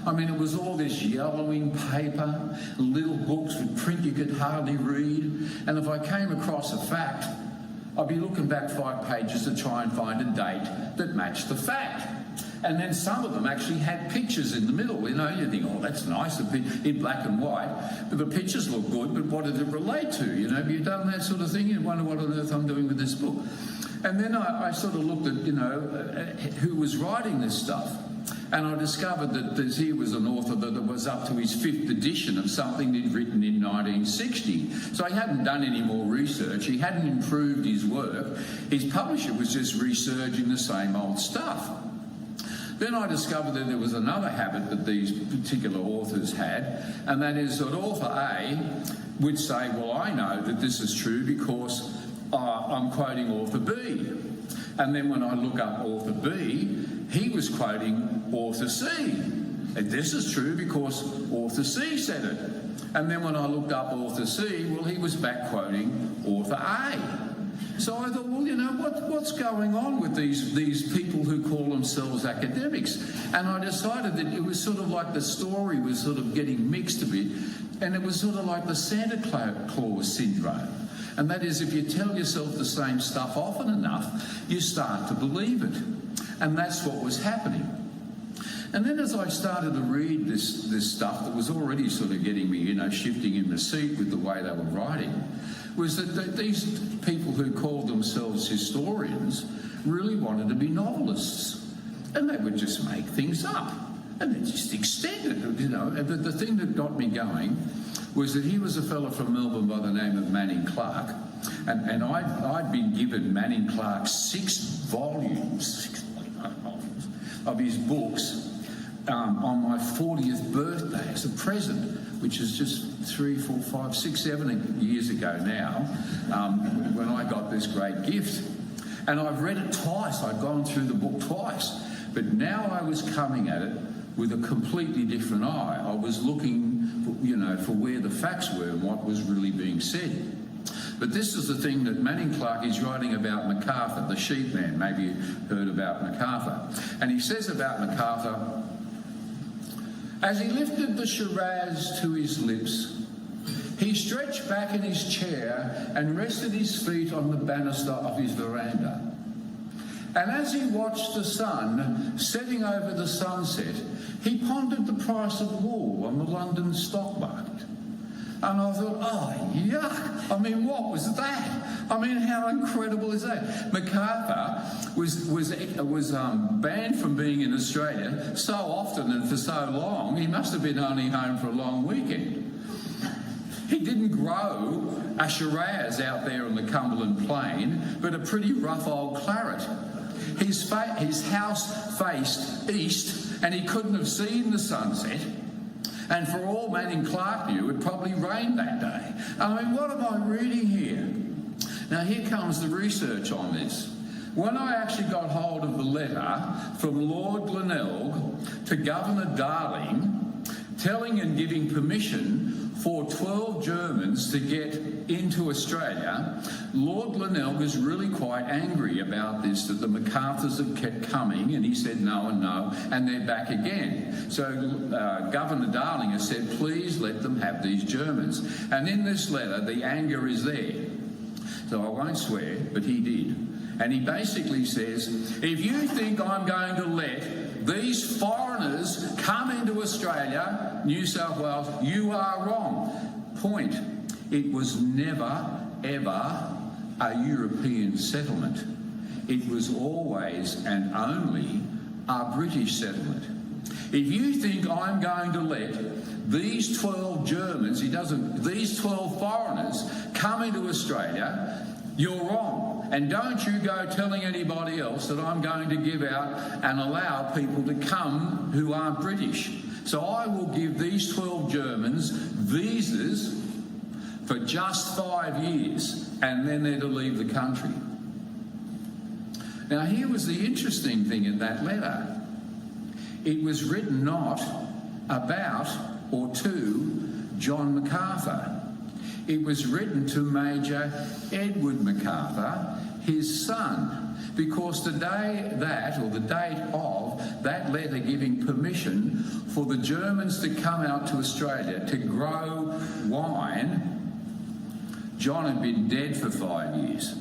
I mean, it was all this yellowing paper, little books with print you could hardly read. And if I came across a fact, I'd be looking back 5 pages to try and find a date that matched the fact. And then some of them actually had pictures in the middle. You think, oh, that's nice, in black and white. But the pictures look good, but what did it relate to? Have you done that sort of thing? You wonder what on earth I'm doing with this book. And then I sort of looked at, who was writing this stuff. And I discovered that he was an author that was up to his 5th edition of something he'd written in 1960. So he hadn't done any more research. He hadn't improved his work. His publisher was just researching the same old stuff. Then I discovered that there was another habit that these particular authors had, and that is that author A would say, well, I know that this is true because I'm quoting author B. And then when I look up author B, he was quoting author C. And this is true because author C said it. And then when I looked up author C, well, he was back quoting author A. So I thought, well, what's going on with these people who call themselves academics? And I decided that it was sort of like the story was sort of getting mixed a bit, and it was sort of like the Santa Claus syndrome. And that is, if you tell yourself the same stuff often enough, you start to believe it. And that's what was happening. And then as I started to read this stuff that was already sort of getting me, shifting in the seat with the way they were writing, was that these people who called themselves historians really wanted to be novelists. And they would just make things up. And they just extended it, And the thing that got me going was that he was a fellow from Melbourne by the name of Manning Clark. And I'd been given Manning Clark's 6 volumes of his books on my 40th birthday as a present, which is just 3, 4, 5, 6, 7 years ago now, when I got this great gift. And I've read it twice. I'd gone through the book twice. But now I was coming at it with a completely different eye. I was looking, for where the facts were and what was really being said. But this is the thing that Manning Clark is writing about MacArthur, the sheep man. Maybe you heard about MacArthur. And he says about MacArthur, as he lifted the Shiraz to his lips, he stretched back in his chair and rested his feet on the banister of his veranda. And as he watched the sun setting over the sunset, he pondered the price of wool on the London stock market. And I thought, oh, yuck. I mean, what was that? I mean, how incredible is that? MacArthur was banned from being in Australia so often and for so long, he must have been only home for a long weekend. He didn't grow a Shiraz out there on the Cumberland Plain, but a pretty rough old claret. His house faced east and he couldn't have seen the sunset. And for all Manning Clark knew, it probably rained that day. I mean, what am I reading here? Now, here comes the research on this. When I actually got hold of the letter from Lord Glenelg to Governor Darling, telling and giving permission for 12 Germans to get into Australia, Lord Glenelg is really quite angry about this, that the MacArthurs have kept coming, and he said no and no, and they're back again. So Governor Darling has said, please let them have these Germans. And in this letter, the anger is there. So I won't swear, but he did. And he basically says, if you think I'm going to let these foreigners come into Australia, New South Wales, you are wrong. Point, it was never, ever a European settlement. It was always and only a British settlement. If you think I'm going to let these 12 Germans, these 12 foreigners come into Australia, you're wrong. And don't you go telling anybody else that I'm going to give out and allow people to come who aren't British. So I will give these 12 Germans visas for just 5 years, and then they're to leave the country. Now, here was the interesting thing in that letter. It was written not about or to John MacArthur. It was written to Major Edward MacArthur, his son, because the date of that letter giving permission for the Germans to come out to Australia to grow wine, John had been dead for 5 years.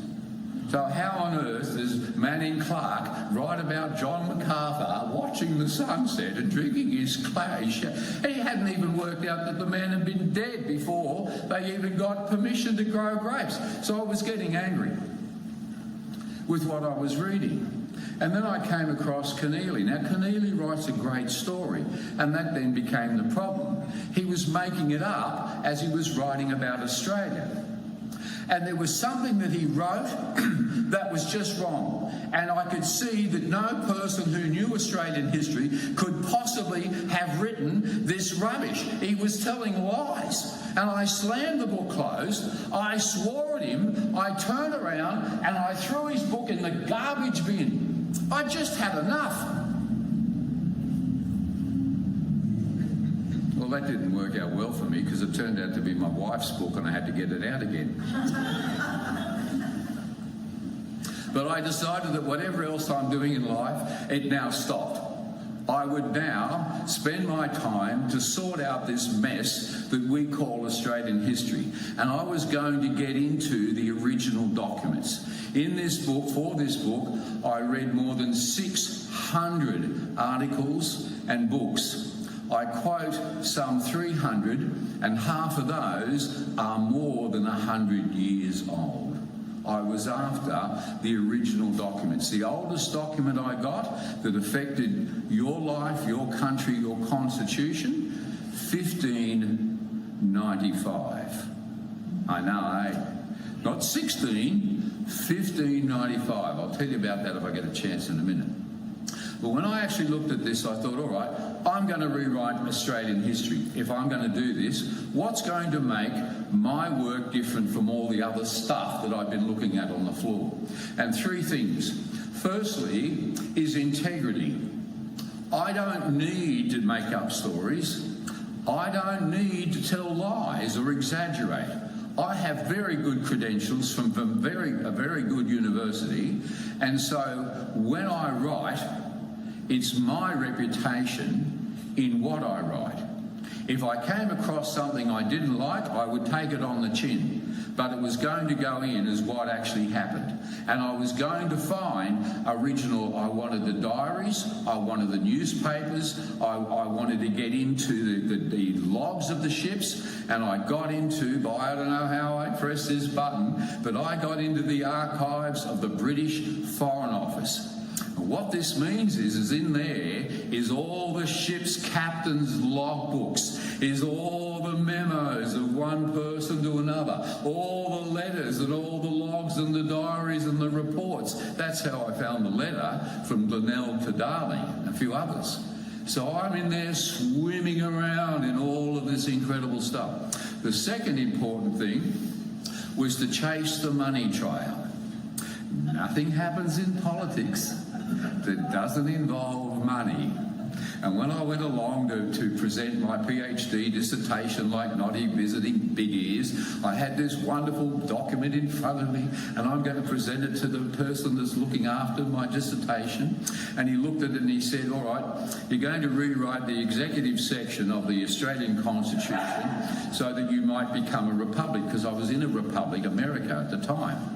So how on earth does Manning Clark write about John MacArthur watching the sunset and drinking his clay? He hadn't even worked out that the man had been dead before they even got permission to grow grapes. So I was getting angry with what I was reading. And then I came across Keneally. Now, Keneally writes a great story, and that then became the problem. He was making it up as he was writing about Australia. And there was something that he wrote that was just wrong. And I could see that no person who knew Australian history could possibly have written this rubbish. He was telling lies. And I slammed the book closed. I swore at him. I turned around and I threw his book in the garbage bin. I just had enough. Well, that didn't work out well for me because it turned out to be my wife's book and I had to get it out again. But I decided that whatever else I'm doing in life, it now stopped. I would now spend my time to sort out this mess that we call Australian history. And I was going to get into the original documents. In this book, for this book, I read more than 600 articles and books. I quote some 300, and half of those are more than 100 years old. I was after the original documents. The oldest document I got that affected your life, your country, your constitution, 1595. I know, eh? Not 16, 1595. I'll tell you about that if I get a chance in a minute. But when I actually looked at this, I thought, all right, I'm going to rewrite Australian history. If I'm going to do this, what's going to make my work different from all the other stuff that I've been looking at on the floor? And 3 things. Firstly is integrity. I don't need to make up stories. I don't need to tell lies or exaggerate. I have very good credentials from a very good university, and so when I write, it's my reputation in what I write. If I came across something I didn't like, I would take it on the chin. But it was going to go in as what actually happened. And I was going to find original. I wanted the diaries, I wanted the newspapers, I wanted to get into the logs of the ships, and I got into, I don't know how I pressed this button, but I got into the archives of the British Foreign Office. What this means is in there is all the ship's captain's logbooks, is all the memos of one person to another, all the letters and all the logs and the diaries and the reports. That's how I found the letter from Linnell to Darling, and a few others. So I'm in there swimming around in all of this incredible stuff. The second important thing was to chase the money trail. Nothing happens in politics that doesn't involve money. And when I went along to present my PhD dissertation like Noddy visiting big ears, I had this wonderful document in front of me, and I'm going to present it to the person that's looking after my dissertation. And he looked at it and he said, all right, you're going to rewrite the executive section of the Australian Constitution so that you might become a republic, because I was in a republic, America, at the time.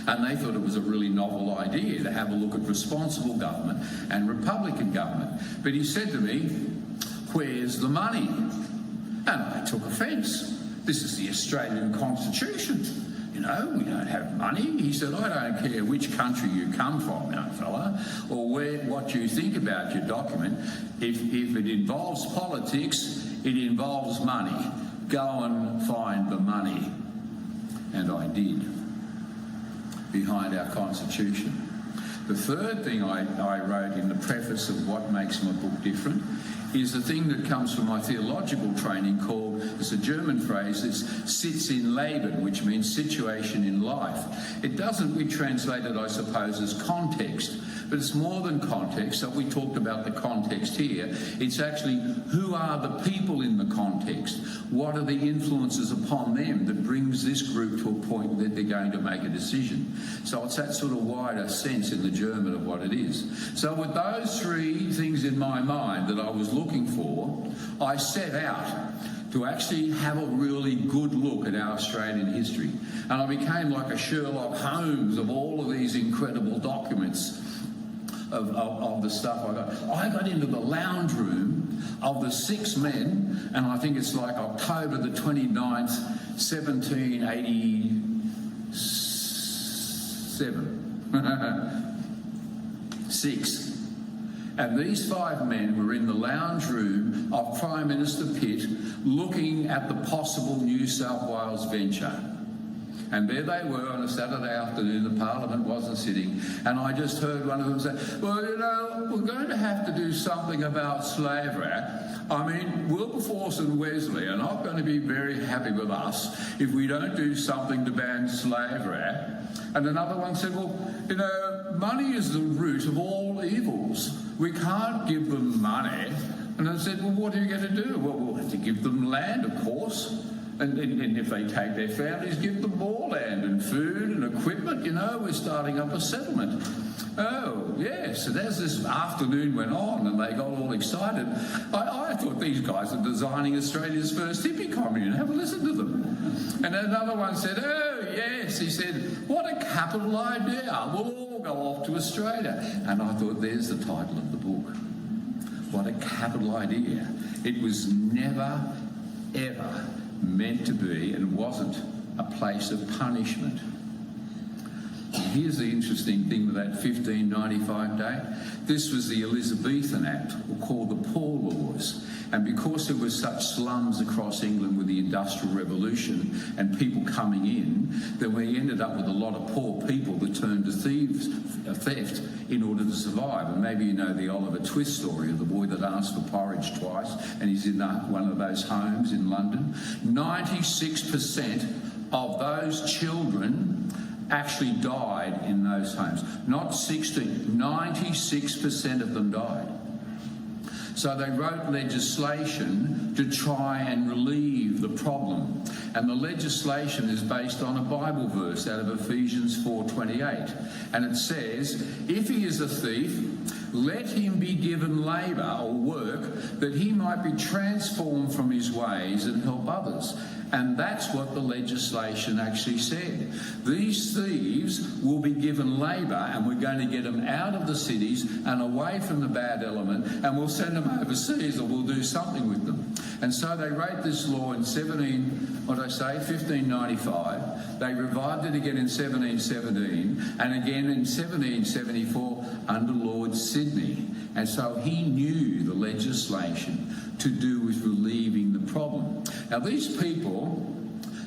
And they thought it was a really novel idea to have a look at responsible government and Republican government. But he said to me, where's the money? And I took offence. This is the Australian Constitution. You know, we don't have money. He said, I don't care which country you come from, young fella, or what you think about your document. If it involves politics, it involves money. Go and find the money. And I did. Behind our Constitution. The third thing I wrote in the preface of what makes my book different is the thing that comes from my theological training called, it's a German phrase, it's Sitz in Leben, which means situation in life. It doesn't, we translate it, I suppose, as context, but it's more than context. So we talked about the context here. It's actually who are the people in the context? What are the influences upon them that brings this group to a point that they're going to make a decision? So it's that sort of wider sense in the German of what it is. So with those three things in my mind that I was looking for, I set out to actually have a really good look at our Australian history. And I became like a Sherlock Holmes of all of these incredible documents of the stuff I got. I got into the lounge room of the 6 men, and I think it's like October the 29th, 1787. 6. And these 5 men were in the lounge room of Prime Minister Pitt looking at the possible New South Wales venture. And there they were on a Saturday afternoon, the Parliament wasn't sitting, and I just heard one of them say, well, you know, we're going to have to do something about slavery. I mean, Wilberforce and Wesley are not going to be very happy with us if we don't do something to ban slavery. And another one said, well, you know, money is the root of all evils. We can't give them money. And I said, well, what are you going to do? Well, we'll have to give them land, of course. And if they take their families, give them more land and food and equipment. You know, we're starting up a settlement. Oh, yes. And as this afternoon went on and they got all excited, I thought these guys are designing Australia's first hippie commune. Have a listen to them. And another one said, oh, yes. He said, what a capital idea. We'll all go off to Australia. And I thought, there's the title of the book. What a capital idea. It was never, ever meant to be, and wasn't a place of punishment. Here's the interesting thing with that 1595 date. This was the Elizabethan Act, or called the Poor Laws. And because there were such slums across England with the Industrial Revolution and people coming in, then we ended up with a lot of poor people that turned to theft in order to survive. And maybe you know the Oliver Twist story of the boy that asked for porridge twice, and he's in one of those homes in London. 96% of those children actually died in those homes. Not 16, 96% of them died. So they wrote legislation to try and relieve the problem. And the legislation is based on a Bible verse out of Ephesians 4:28. And it says, if he is a thief, let him be given labour or work that he might be transformed from his ways and help others. And that's what the legislation actually said. These thieves will be given labour, and we're going to get them out of the cities and away from the bad element, and we'll send them overseas, or we'll do something with them. And so they wrote this law in 1595. They revived it again in 1717 and again in 1774 under Lord Sydney. And so he knew the legislation to do with relieving the problem. Now, these people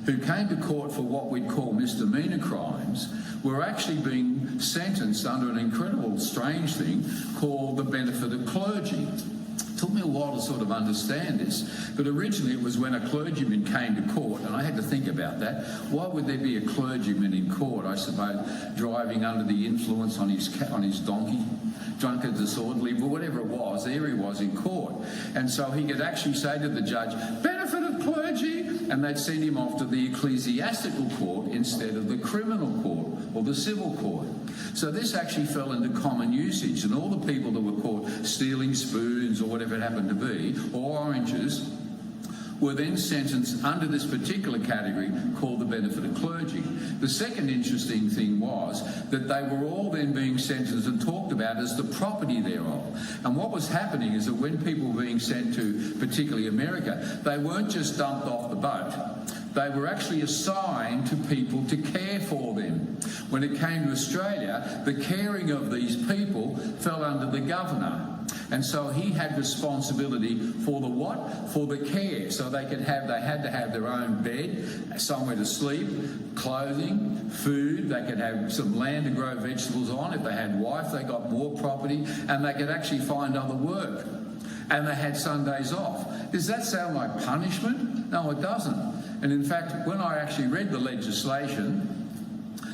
who came to court for what we'd call misdemeanor crimes were actually being sentenced under an incredible, strange thing called the benefit of clergy. It took me a while to sort of understand this, but originally it was when a clergyman came to court, and I had to think about that. Why would there be a clergyman in court? I suppose driving under the influence on his donkey, drunk and disorderly, but whatever it was, there he was in court. And so he could actually say to the judge, benefit of clergy, and they'd send him off to the ecclesiastical court instead of the criminal court or the civil court. So this actually fell into common usage, and all the people that were caught stealing spoons or whatever it happened to be, or oranges, were then sentenced under this particular category called the benefit of clergy. The second interesting thing was that they were all then being sentenced and talked about as the property thereof. And what was happening is that when people were being sent to particularly America, they weren't just dumped off the boat. They were actually assigned to people to care for them. When it came to Australia, the caring of these people fell under the governor. And so he had responsibility for the what? For the care. So they had to have their own bed, somewhere to sleep, clothing, food. They could have some land to grow vegetables on. If they had wife, they got more property, and they could actually find other work. And they had Sundays off. Does that sound like punishment? No, it doesn't. And in fact, when I actually read the legislation,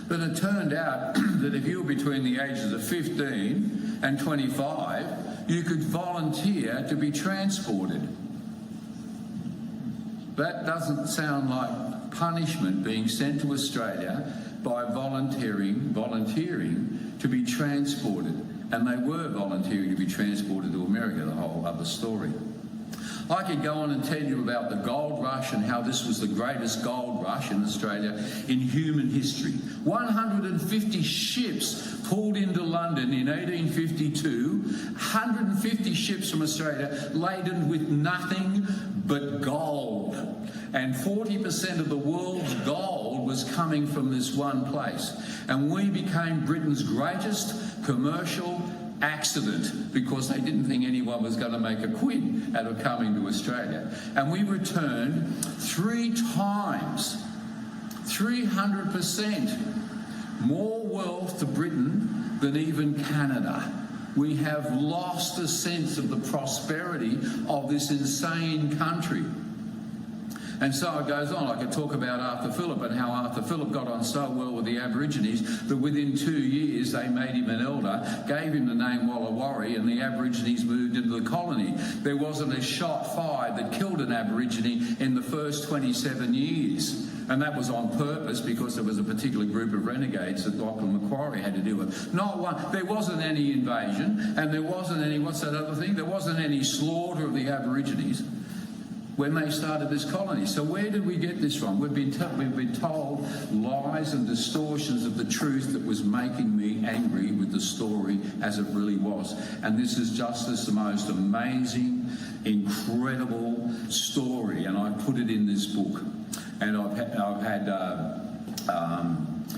then it turned out that if you were between the ages of 15 and 25, you could volunteer to be transported. That doesn't sound like punishment, being sent to Australia by volunteering to be transported. And they were volunteering to be transported to America, the whole other story. I could go on and tell you about the gold rush and how this was the greatest gold rush in Australia in human history. 150 ships pulled into London in 1852, 150 ships from Australia laden with nothing but gold. And 40% of the world's gold was coming from this one place. And we became Britain's greatest commercial accident because they didn't think anyone was going to make a quid out of coming to Australia. And we returned 3 times, 300% more wealth to Britain than even Canada. We have lost a sense of the prosperity of this insane country. And so it goes on. I could talk about Arthur Phillip and how Arthur Phillip got on so well with the Aborigines that within 2 years they made him an elder, gave him the name Wallawari, and the Aborigines moved into the colony. There wasn't a shot fired that killed an Aborigine in the first 27 years. And that was on purpose because there was a particular group of renegades that Lachlan Macquarie had to deal with. Not one. There wasn't any invasion, and there wasn't any, what's that other thing? There wasn't any slaughter of the Aborigines when they started this colony. So where did we get this from? We've been told lies and distortions of the truth that was making me angry with the story as it really was. And this is just the most amazing, incredible story, and I put it in this book. And I've had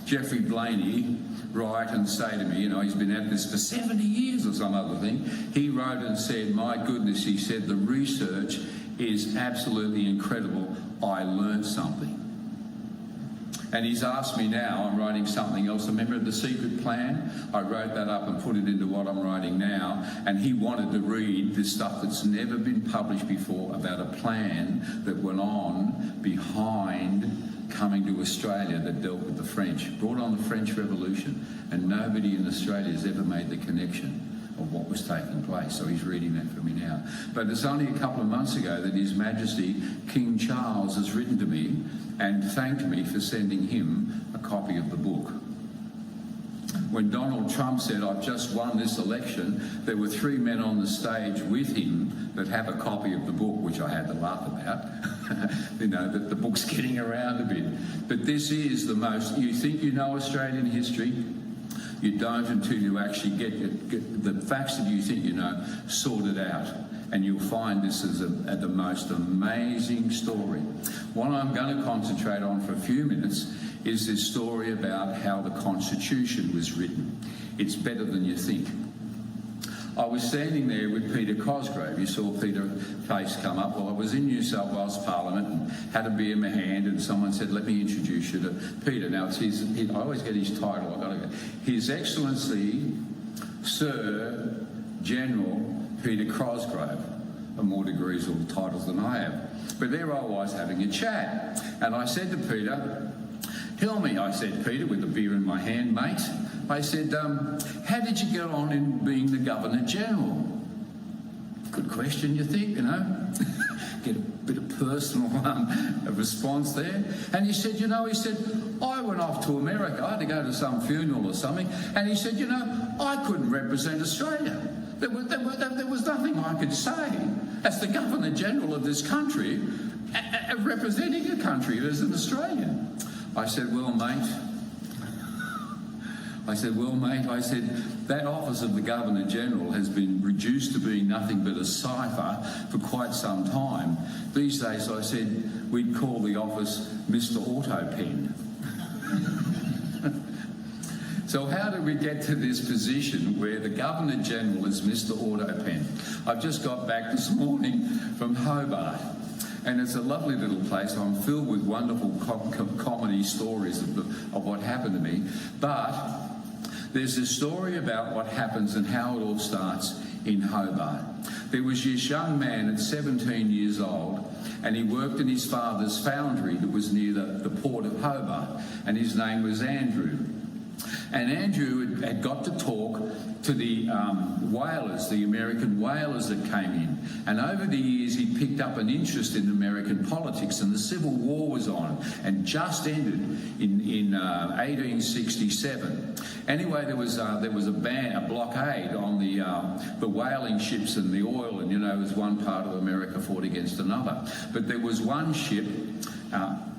Jeffrey Blaney write and say to me, you know, he's been at this for 70 years or some other thing. He wrote and said, my goodness, he said, the research is absolutely incredible. I learned something. And he's asked me now, I'm writing something else. Remember The Secret Plan? I wrote that up and put it into what I'm writing now. And he wanted to read this stuff that's never been published before about a plan that went on behind coming to Australia that dealt with the French, brought on the French Revolution. And nobody in Australia has ever made the connection of what was taking place. So he's reading that for me now. But it's only a couple of months ago that His Majesty King Charles has written to me and thanked me for sending him a copy of the book. When Donald Trump said, I've just won this election, there were 3 men on the stage with him that have a copy of the book, which I had to laugh about. You know, that the book's getting around a bit. But this is the most, you think you know Australian history? You don't until you actually get the facts that you think you know sorted out. And you'll find this is the most amazing story. What I'm going to concentrate on for a few minutes is this story about how the Constitution was written. It's better than you think. I was standing there with Peter Cosgrove. You saw Peter's face come up. Well, I was in New South Wales Parliament and had a beer in my hand, and someone said, let me introduce you to Peter. Now, it's I always get his title. I've got to go. His Excellency, Sir General Peter Cosgrove. More degrees or titles than I have. But there I was having a chat. And I said to Peter, tell me, I said, Peter, with a beer in my hand, mate, I said, how did you get on in being the Governor-General? Good question, you think, you know? Get a bit of personal response there. And he said, you know, I went off to America. I had to go to some funeral or something. And he said, you know, I couldn't represent Australia. There was nothing I could say as the Governor-General of this country, representing a country as an Australian. I said, well, mate, that office of the Governor-General has been reduced to being nothing but a cipher for quite some time. These days, I said, we'd call the office Mr. Autopen. So how did we get to this position where the Governor-General is Mr. Autopen? I've just got back this morning from Hobart. And it's a lovely little place. I'm filled with wonderful comedy stories of what happened to me. But there's a story about what happens and how it all starts in Hobart. There was this young man at 17 years old, and he worked in his father's foundry that was near the port of Hobart, and his name was Andrew. And Andrew had got to talk to the whalers, the American whalers that came in. And over the years, he picked up an interest in American politics, and the Civil War was on and just ended in 1867. Anyway, there was a blockade on the whaling ships and the oil, and, you know, as one part of America fought against another. But there was one ship,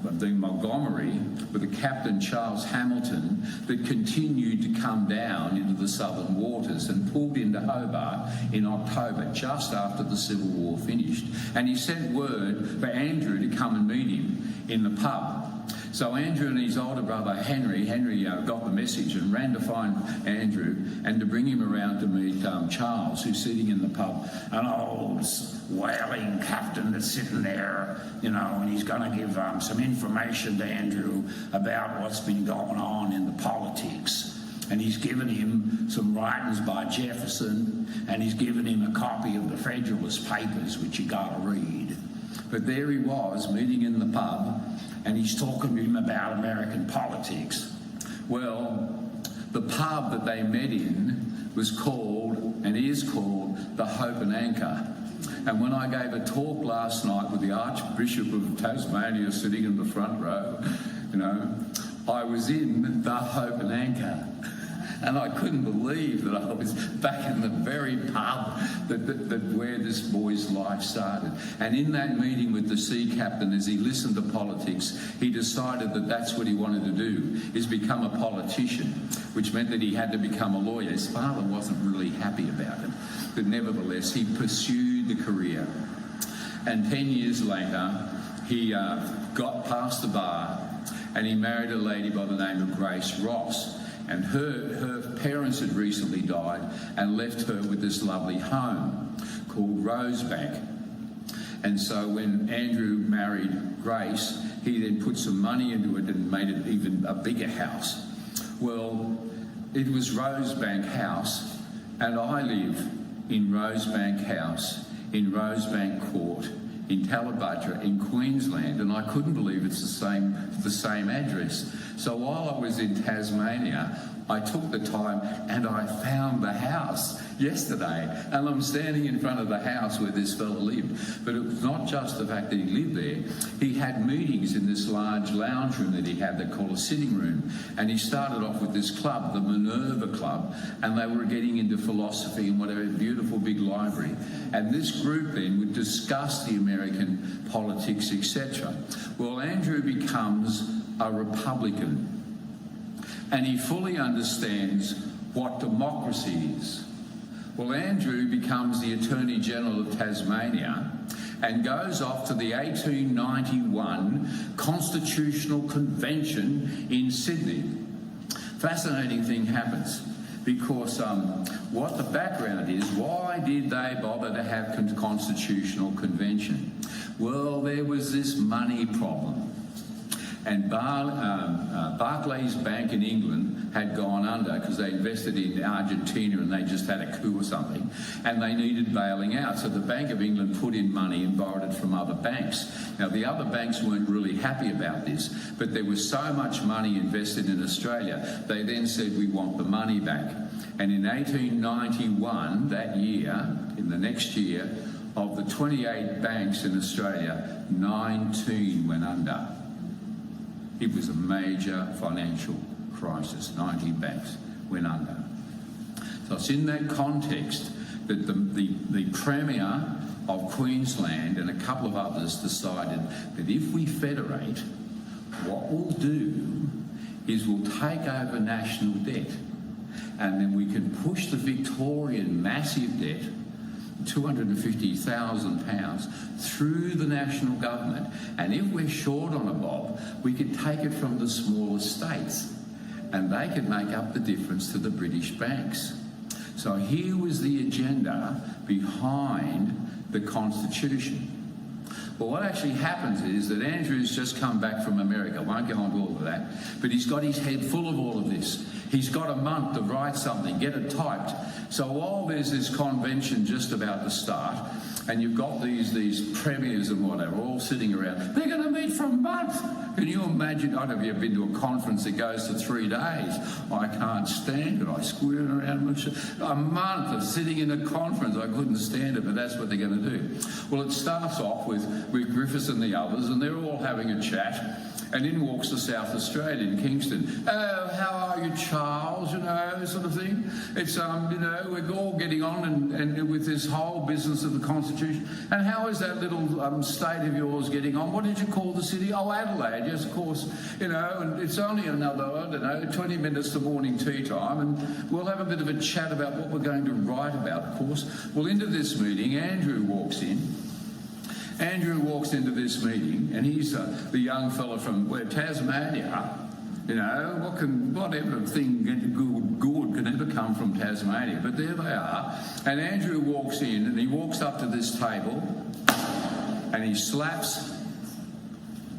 the Montgomery, with the Captain Charles Hamilton, that continued to come down into the southern waters and pulled into Hobart in October, just after the Civil War finished. And he sent word for Andrew to come and meet him in the pub. So Andrew and his older brother Henry got the message and ran to find Andrew and to bring him around to meet Charles, who's sitting in the pub. An old whaling captain that's sitting there, you know, and he's going to give some information to Andrew about what's been going on in the politics. And he's given him some writings by Jefferson, and he's given him a copy of the Federalist Papers, which you got to read. But there he was, meeting in the pub, and he's talking to him about American politics. Well, the pub that they met in was called, and is called, the Hope and Anchor. And when I gave a talk last night with the Archbishop of Tasmania sitting in the front row, you know, I was in the Hope and Anchor. And I couldn't believe that I was back in the very pub that where this boy's life started. And in that meeting with the sea captain, as he listened to politics, he decided that that's what he wanted to do, is become a politician, which meant that he had to become a lawyer. His father wasn't really happy about it, but nevertheless, he pursued the career. And 10 years later, he got past the bar, and he married a lady by the name of Grace Ross. And her parents had recently died and left her with this lovely home called Rosebank. And so when Andrew married Grace, he then put some money into it and made it even a bigger house. Well, it was Rosebank House, and I live in Rosebank House, in Rosebank Court, in Tallebudgera, in Queensland, and I couldn't believe it's the same address. So while I was in Tasmania, I took the time and I found the house yesterday, and I'm standing in front of the house where this fellow lived. But it was not just the fact that he lived there. He had meetings in this large lounge room that he had, they call a sitting room, and he started off with this club, the Minerva Club, and they were getting into philosophy and whatever, beautiful big library. And this group then would discuss the American politics, etc. Well, Andrew becomes a Republican, and he fully understands what democracy is. Well, Andrew becomes the Attorney General of Tasmania, and goes off to the 1891 Constitutional Convention in Sydney. Fascinating thing happens, because what the background is, why did they bother to have constitutional convention? Well, there was this money problem. And Barclays Bank in England had gone under because they invested in Argentina and they just had a coup or something, and they needed bailing out. So the Bank of England put in money and borrowed it from other banks. Now, the other banks weren't really happy about this, but there was so much money invested in Australia, they then said, we want the money back. And in 1891, that year, in the next year, of the 28 banks in Australia, 19 went under. It was a major financial crisis. 19 banks went under. So it's in that context that the Premier of Queensland and a couple of others decided that if we federate, what we'll do is we'll take over national debt, and then we can push the Victorian massive debt, £250,000, through the national government. And if we're short on a bob, we could take it from the smaller states, and they could make up the difference to the British banks. So here was the agenda behind the Constitution. Well, what actually happens is that Andrew's just come back from America. I won't go on to all of that, but he's got his head full of all of this. He's got a month to write something, get it typed. So while there's this convention just about to start, and you've got these premiers and whatever all sitting around, they're going to meet for a month. Can you imagine? I don't know if you've been to a conference that goes for 3 days. I can't stand it. I squeal around. A month of sitting in a conference, I couldn't stand it, but that's what they're going to do. Well, it starts off with Griffiths and the others, and they're all having a chat. And in walks the South Australian, Kingston. Oh, how are you, Charles? You know, sort of thing. It's, you know, we're all getting on and with this whole business of the Constitution. And how is that little state of yours getting on? What did you call the city? Oh, Adelaide. Yes, of course. You know, and it's only another, I don't know, 20 minutes to morning tea time. And we'll have a bit of a chat about what we're going to write about, of course. Well, into this meeting, Andrew walks in. Andrew walks into this meeting, and he's the young fella from Tasmania. You know, whatever thing good can ever come from Tasmania? But there they are. And Andrew walks in, and he walks up to this table, and he slaps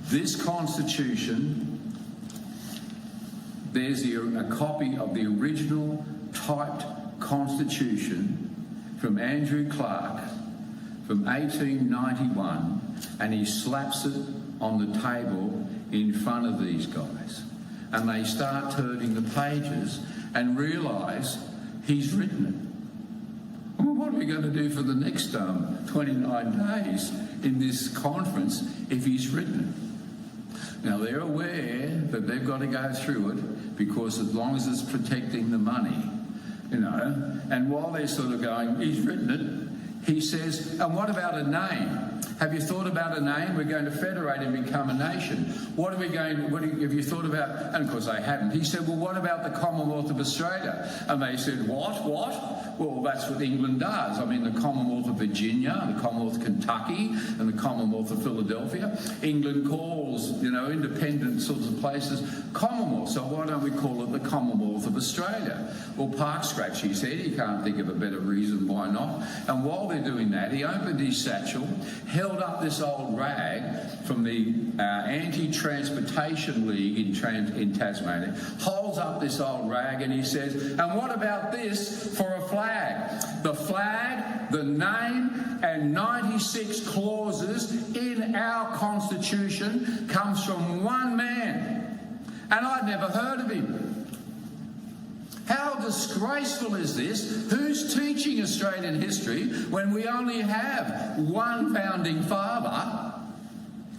this Constitution. There's a copy of the original typed Constitution from Andrew Clark, from 1891, and he slaps it on the table in front of these guys. And they start turning the pages and realise he's written it. Well, what are we going to do for the next 29 days in this conference if he's written it? Now, they're aware that they've got to go through it because as long as it's protecting the money, you know, and while they're sort of going, he's written it, he says, and what about a name? Have you thought about a name? We're going to federate and become a nation. Have you thought about, and of course they hadn't. He said, well, what about the Commonwealth of Australia? And they said, what? Well, that's what England does. I mean, the Commonwealth of Virginia, the Commonwealth of Kentucky, and the Commonwealth of Philadelphia. England calls, you know, independent sorts of places Commonwealth. So why don't we call it the Commonwealth of Australia? Well, Park scratched his head. He can't think of a better reason why not. And while they're doing that, he opened his satchel, held up this old rag from the Anti-Transportation League in Tasmania, holds up this old rag, and he says, and what about this for a flag? The flag, the name, and 96 clauses in our Constitution comes from one man, and I'd never heard of him. How disgraceful is this? Who's teaching Australian history when we only have one founding father?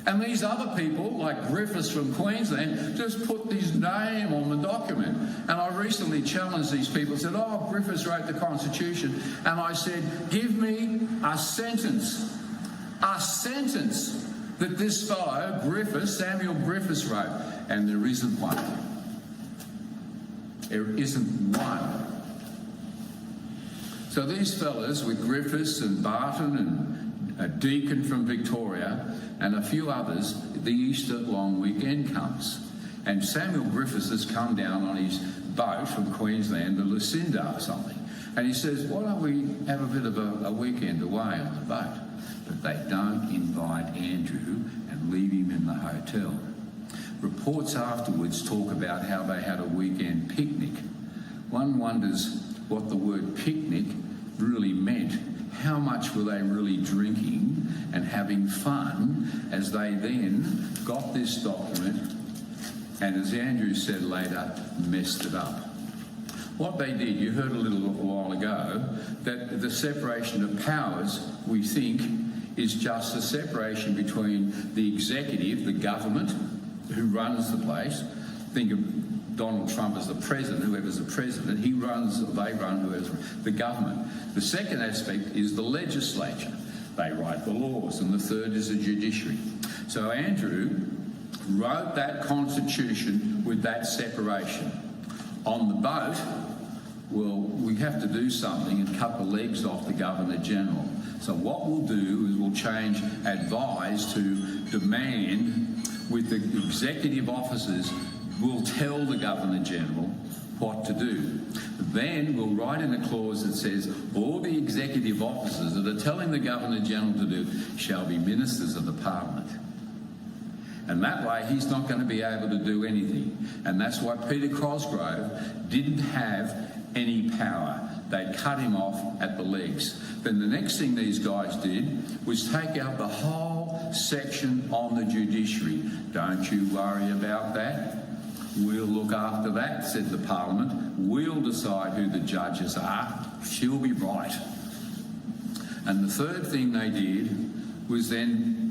And these other people, like Griffiths from Queensland, just put his name on the document. And I recently challenged these people, said, oh, Griffiths wrote the Constitution. And I said, give me a sentence that this fellow, Samuel Griffiths, wrote. And there isn't one. There isn't one. So these fellas with Griffiths and Barton and a deacon from Victoria, and a few others, the Easter long weekend comes. And Samuel Griffiths has come down on his boat from Queensland, the Lucinda or something. And he says, why don't we have a bit of a weekend away on the boat? But they don't invite Andrew and leave him in the hotel. Reports afterwards talk about how they had a weekend picnic. One wonders what the word picnic really meant. How much were they really drinking and having fun as they then got this document and, as Andrew said later, messed it up. What they did, you heard a little while ago, that the separation of powers, we think, is just a separation between the executive, the government, who runs the place. Think of Donald Trump as the president, whoever's the president, they run whoever's the government. The second aspect is the legislature. They write the laws, and the third is the judiciary. So Andrew wrote that constitution with that separation. On the boat, well, we have to do something and cut the legs off the Governor-General. So what we'll do is we'll change advise to demand, with the executive officers, we'll tell the Governor-General what to do. Then we'll write in a clause that says all the executive officers that are telling the Governor-General to do shall be ministers of the Parliament. And that way he's not going to be able to do anything. And that's why Peter Cosgrove didn't have any power. They cut him off at the legs. Then the next thing these guys did was take out the whole section on the judiciary. Don't you worry about that. We'll look after that, said the Parliament. We'll decide who the judges are. She'll be right. And the third thing they did was then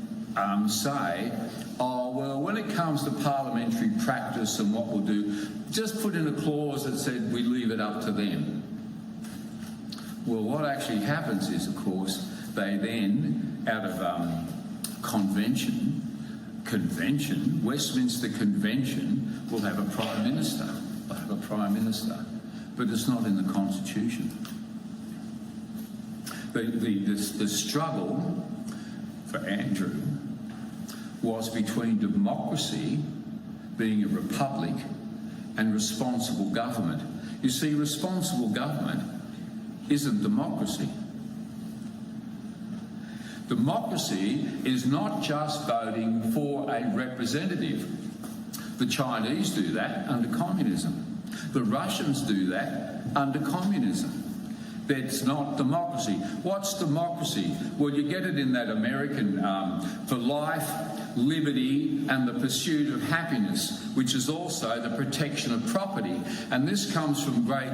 say, oh, well, when it comes to parliamentary practice and what we'll do, just put in a clause that said we leave it up to them. Well, what actually happens is, of course, they then, out of convention, Westminster Convention will have a Prime Minister. They'll have a Prime Minister. But it's not in the Constitution. The struggle for Andrew was between democracy, being a republic, and responsible government. You see, responsible government isn't democracy. Democracy is not just voting for a representative. The Chinese do that under communism. The Russians do that under communism. That's not democracy. What's democracy? Well, you get it in that American for life, liberty, and the pursuit of happiness, which is also the protection of property. And this comes from great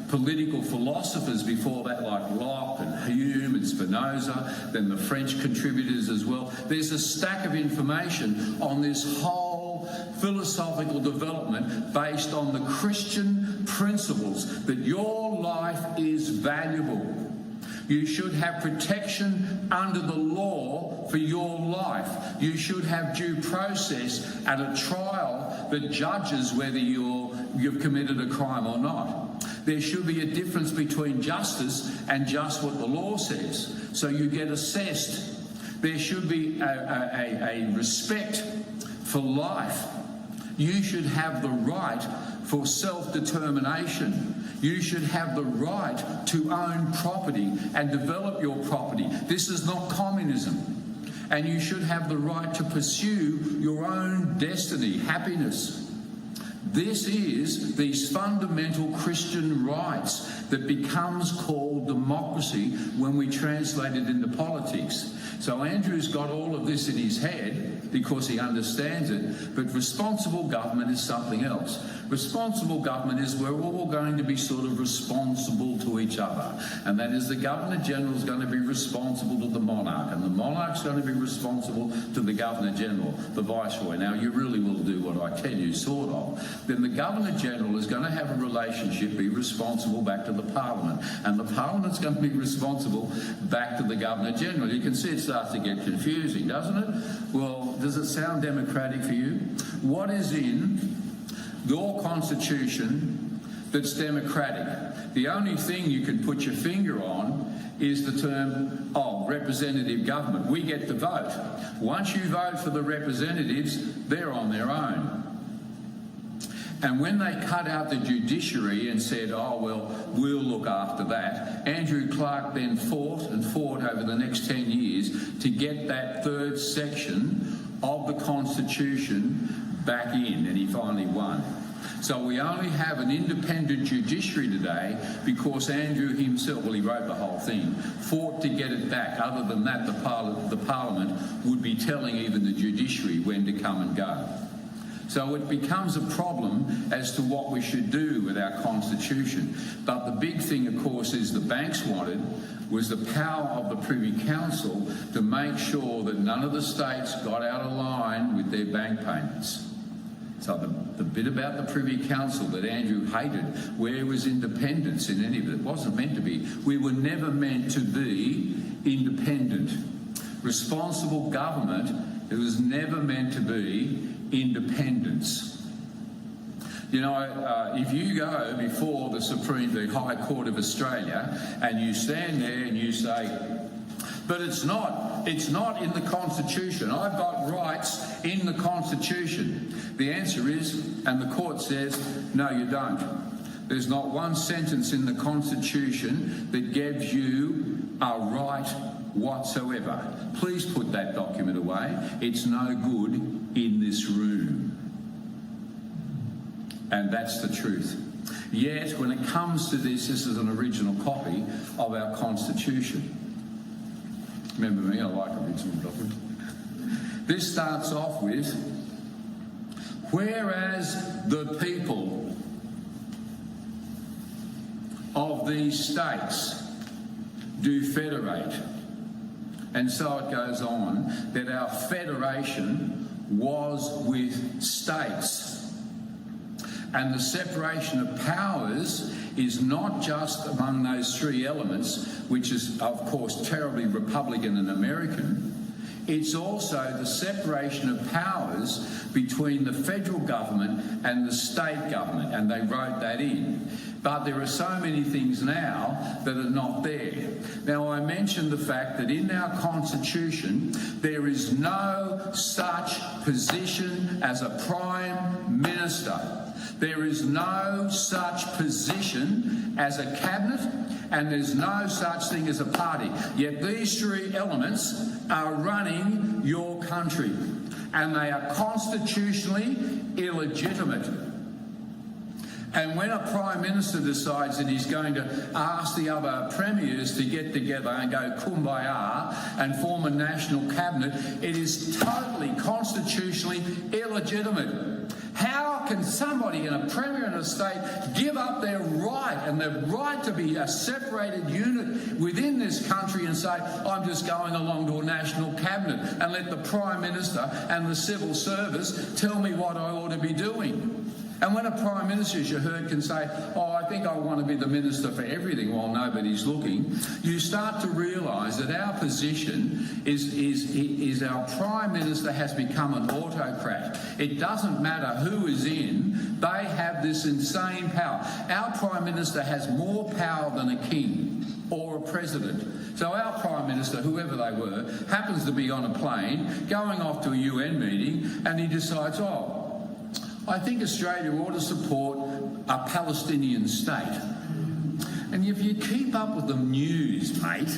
political philosophers before that, like Locke and Hume and Spinoza, then the French contributors as well. There's a stack of information on this whole philosophical development based on the Christian principles that your life is valuable. You should have protection under the law for your life. You should have due process at a trial that judges whether you've committed a crime or not. There should be a difference between justice and just what the law says. So you get assessed. There should be a respect for life. You should have the right for self-determination. You should have the right to own property and develop your property. This is not communism. And you should have the right to pursue your own destiny, happiness. This is these fundamental Christian rights that becomes called democracy when we translate it into politics. So Andrew's got all of this in his head because he understands it, but responsible government is something else. Responsible government is we're all going to be sort of responsible to each other, and that is the Governor-General is going to be responsible to the monarch, and the monarch's going to be responsible to the Governor-General, the Viceroy. Now, you really will do what I tell you, sort of. Then the Governor-General is going to have a relationship, be responsible back to the Parliament, and the Parliament's going to be responsible back to the Governor-General. You can see it starts to get confusing, doesn't it? Well, does it sound democratic for you? What is in your constitution that's democratic. The only thing you can put your finger on is the term, representative government. We get to vote. Once you vote for the representatives, they're on their own. And when they cut out the judiciary and said, we'll look after that, Andrew Clark then fought over the next 10 years to get that third section of the Constitution back in, and he finally won. So we only have an independent judiciary today because Andrew himself, he wrote the whole thing, fought to get it back. Other than that, the Parliament would be telling even the judiciary when to come and go. So it becomes a problem as to what we should do with our Constitution. But the big thing, of course, is the banks wanted was the power of the Privy Council to make sure that none of the states got out of line with their bank payments. So the bit about the Privy Council that Andrew hated, where was independence in any of it? It wasn't meant to be. We were never meant to be independent. Responsible government, it was never meant to be independence. You know, if you go before the High Court of Australia and you stand there and you say, but it's not in the Constitution. I've got rights in the Constitution. The answer is, and the court says, no, you don't. There's not one sentence in the Constitution that gives you a right whatsoever. Please put that document away. It's no good in this room. And that's the truth. Yet, when it comes to this is an original copy of our Constitution. Remember me, I like original documents. This starts off with, whereas the people of these states do federate. And so it goes on that our federation was with states. And the separation of powers is not just among those three elements, which is, of course, terribly Republican and American. It's also the separation of powers between the federal government and the state government, and they wrote that in. But there are so many things now that are not there. Now, I mentioned the fact that in our Constitution, there is no such position as a Prime Minister. There is no such position as a cabinet, and there's no such thing as a party. Yet these three elements are running your country, and they are constitutionally illegitimate. And when a Prime Minister decides that he's going to ask the other premiers to get together and go kumbaya and form a national cabinet, it is totally constitutionally illegitimate. How can somebody in a premier in a state give up their right and their right to be a separated unit within this country and say, I'm just going along to a national cabinet, and let the Prime Minister and the civil service tell me what I ought to be doing? And when a Prime Minister, as you heard, can say, I think I want to be the Minister for everything while nobody's looking, you start to realise that our position is our Prime Minister has become an autocrat. It doesn't matter who is in, they have this insane power. Our Prime Minister has more power than a king or a president. So our Prime Minister, whoever they were, happens to be on a plane going off to a UN meeting, and he decides, I think Australia ought to support a Palestinian state. And if you keep up with the news, mate,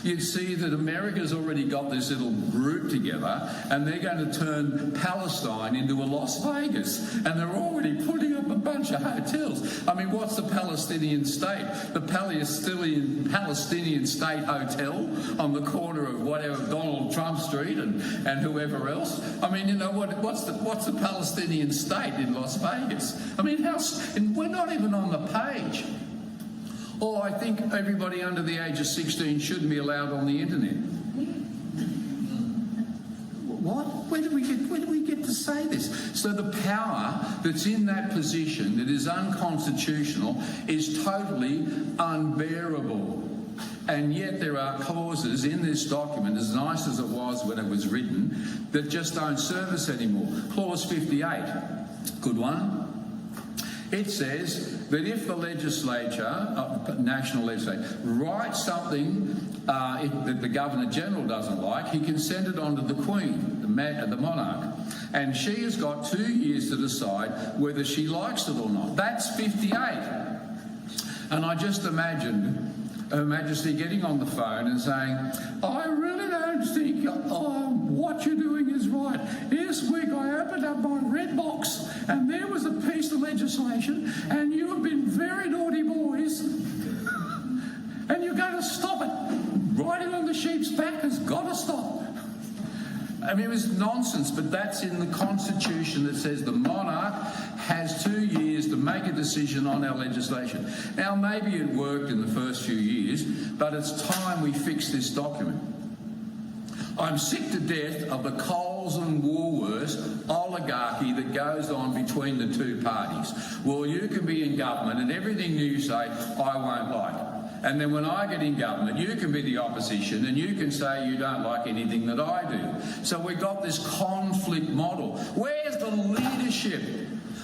you'd see that America's already got this little group together, and they're going to turn Palestine into a Las Vegas, and they're already putting up a bunch of hotels. I mean, what's the Palestinian state? The Palestinian State Hotel on the corner of whatever, Donald Trump Street and whoever else. I mean, you know, what's the Palestinian state in Las Vegas? I mean, and we're not even on the page. I think everybody under the age of 16 shouldn't be allowed on the internet. What? Where do we get to say this? So the power that's in that position that is unconstitutional is totally unbearable. And yet there are clauses in this document, as nice as it was when it was written, that just don't serve us anymore. Clause 58, good one. It says that if the legislature, national legislature, writes something that the Governor-General doesn't like, he can send it on to the Queen, the monarch. And she has got 2 years to decide whether she likes it or not. That's 58. And I just imagined Her Majesty getting on the phone and saying, I really don't think what you're doing is right. This week I opened up my red box and there was a piece of legislation and you have been very naughty boys and you're going to stop it. Riding on the sheep's back has got to stop. I mean, it was nonsense, but that's in the Constitution that says the monarch has 2 years to make a decision on our legislation. Now, maybe it worked in the first few years, but it's time we fix this document. I'm sick to death of the Coles and Woolworths oligarchy that goes on between the two parties. Well, you can be in government and everything you say, I won't like. And then when I get in government, you can be the opposition and you can say you don't like anything that I do. So we've got this conflict model. Where's the leadership?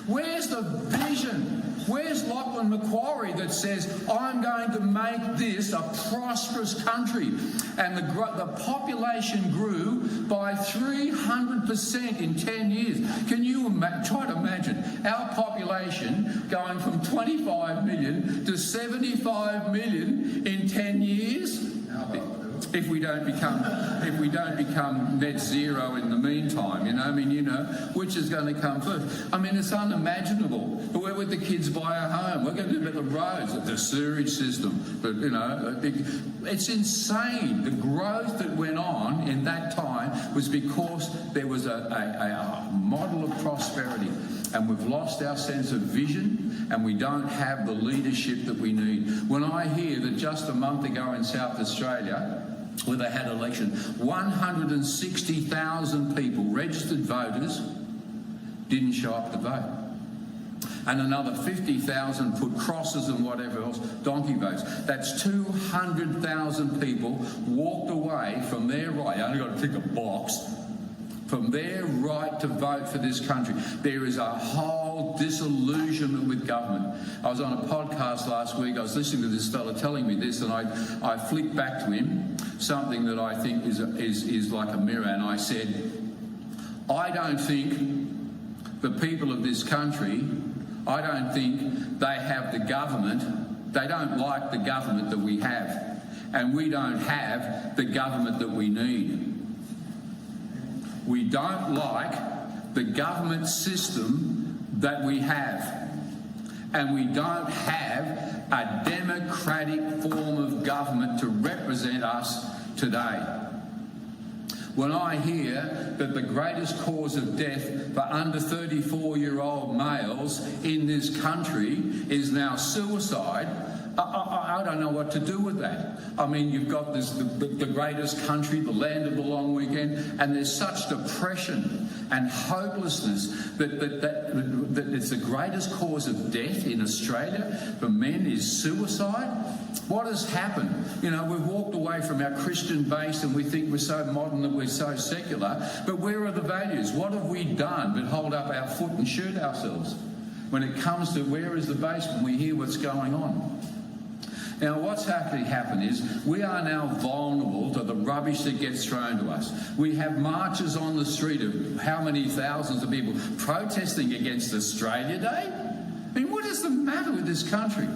Where's the vision? Where's Lachlan Macquarie that says, I'm going to make this a prosperous country? And the population grew by 300% in 10 years. Can you try to imagine our population going from 25 million to 75 million in 10 years? If we don't become net zero in the meantime, which is going to come first? I mean, it's unimaginable. Where would the kids buy a home? We're going to do about the roads, the sewage system, but it's insane. The growth that went on in that time was because there was a model of prosperity, and we've lost our sense of vision, and we don't have the leadership that we need. When I hear that just a month ago in South Australia, where they had an election, 160,000 people, registered voters, didn't show up to vote. And another 50,000 put crosses and whatever else, donkey votes. That's 200,000 people walked away from their right. You only got to tick a box. From their right to vote for this country. There is a whole disillusionment with government. I was on a podcast last week. I was listening to this fella telling me this, and I flicked back to him something that I think is like a mirror, and I said, I don't think the people of this country, I don't think they have the government, they don't like the government that we have, and we don't have the government that we need. We don't like the government system that we have. And we don't have a democratic form of government to represent us today. When I hear that the greatest cause of death for under 34-year-old males in this country is now suicide, I don't know what to do with that. I mean, you've got this the greatest country, the land of the long weekend, and there's such depression and hopelessness that it's the greatest cause of death in Australia for men is suicide. What has happened? We've walked away from our Christian base and we think we're so modern that we're so secular, but where are the values? What have we done but hold up our foot and shoot ourselves? When it comes to where is the base when we hear what's going on? Now, what's actually happened is we are now vulnerable to the rubbish that gets thrown to us. We have marches on the street of how many thousands of people protesting against Australia Day? I mean, what is the matter with this country?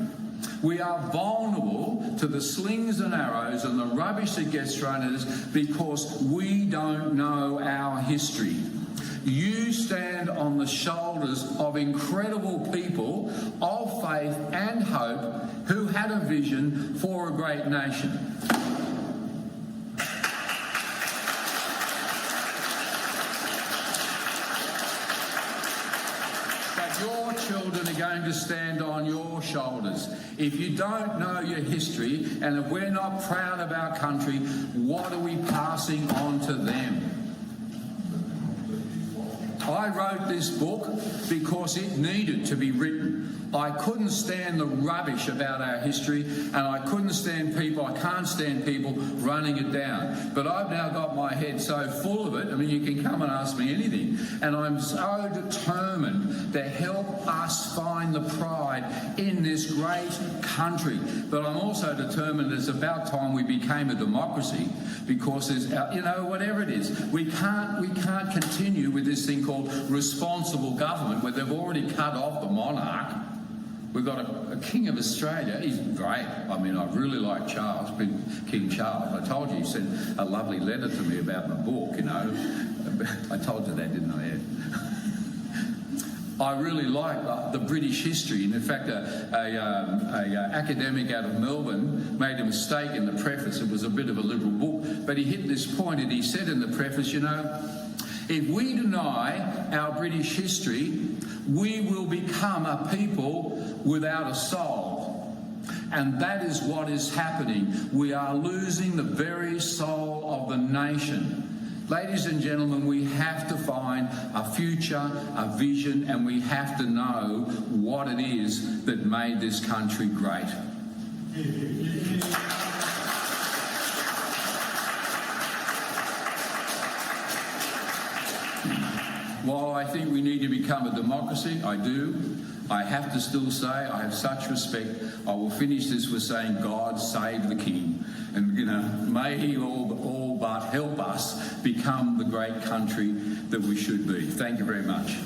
We are vulnerable to the slings and arrows and the rubbish that gets thrown at us because we don't know our history. You stand on the shoulders of incredible people of faith and hope who had a vision for a great nation. But your children are going to stand on your shoulders. If you don't know your history and if we're not proud of our country, what are we passing on to them? I wrote this book because it needed to be written. I couldn't stand the rubbish about our history, and I can't stand people running it down. But I've now got my head so full of it, I mean, you can come and ask me anything, and I'm so determined to help us find the pride in this great country. But I'm also determined it's about time we became a democracy, because there's, whatever it is, we can't continue with this thing called responsible government, where they've already cut off the monarch. We've got a King of Australia. He's great. I mean, I really like Charles, King Charles. I told you, he sent a lovely letter to me about my book, I told you that, didn't I, Ed? I really like the British history. And in fact, a academic out of Melbourne made a mistake in the preface. It was a bit of a liberal book, but he hit this point, and he said in the preface, if we deny our British history, we will become a people without a soul. And that is what is happening. We are losing the very soul of the nation. Ladies and gentlemen, we have to find a future, a vision, and we have to know what it is that made this country great. While I think we need to become a democracy, I do. I have to still say I have such respect. I will finish this with saying, God save the King. And, may he all but help us become the great country that we should be. Thank you very much.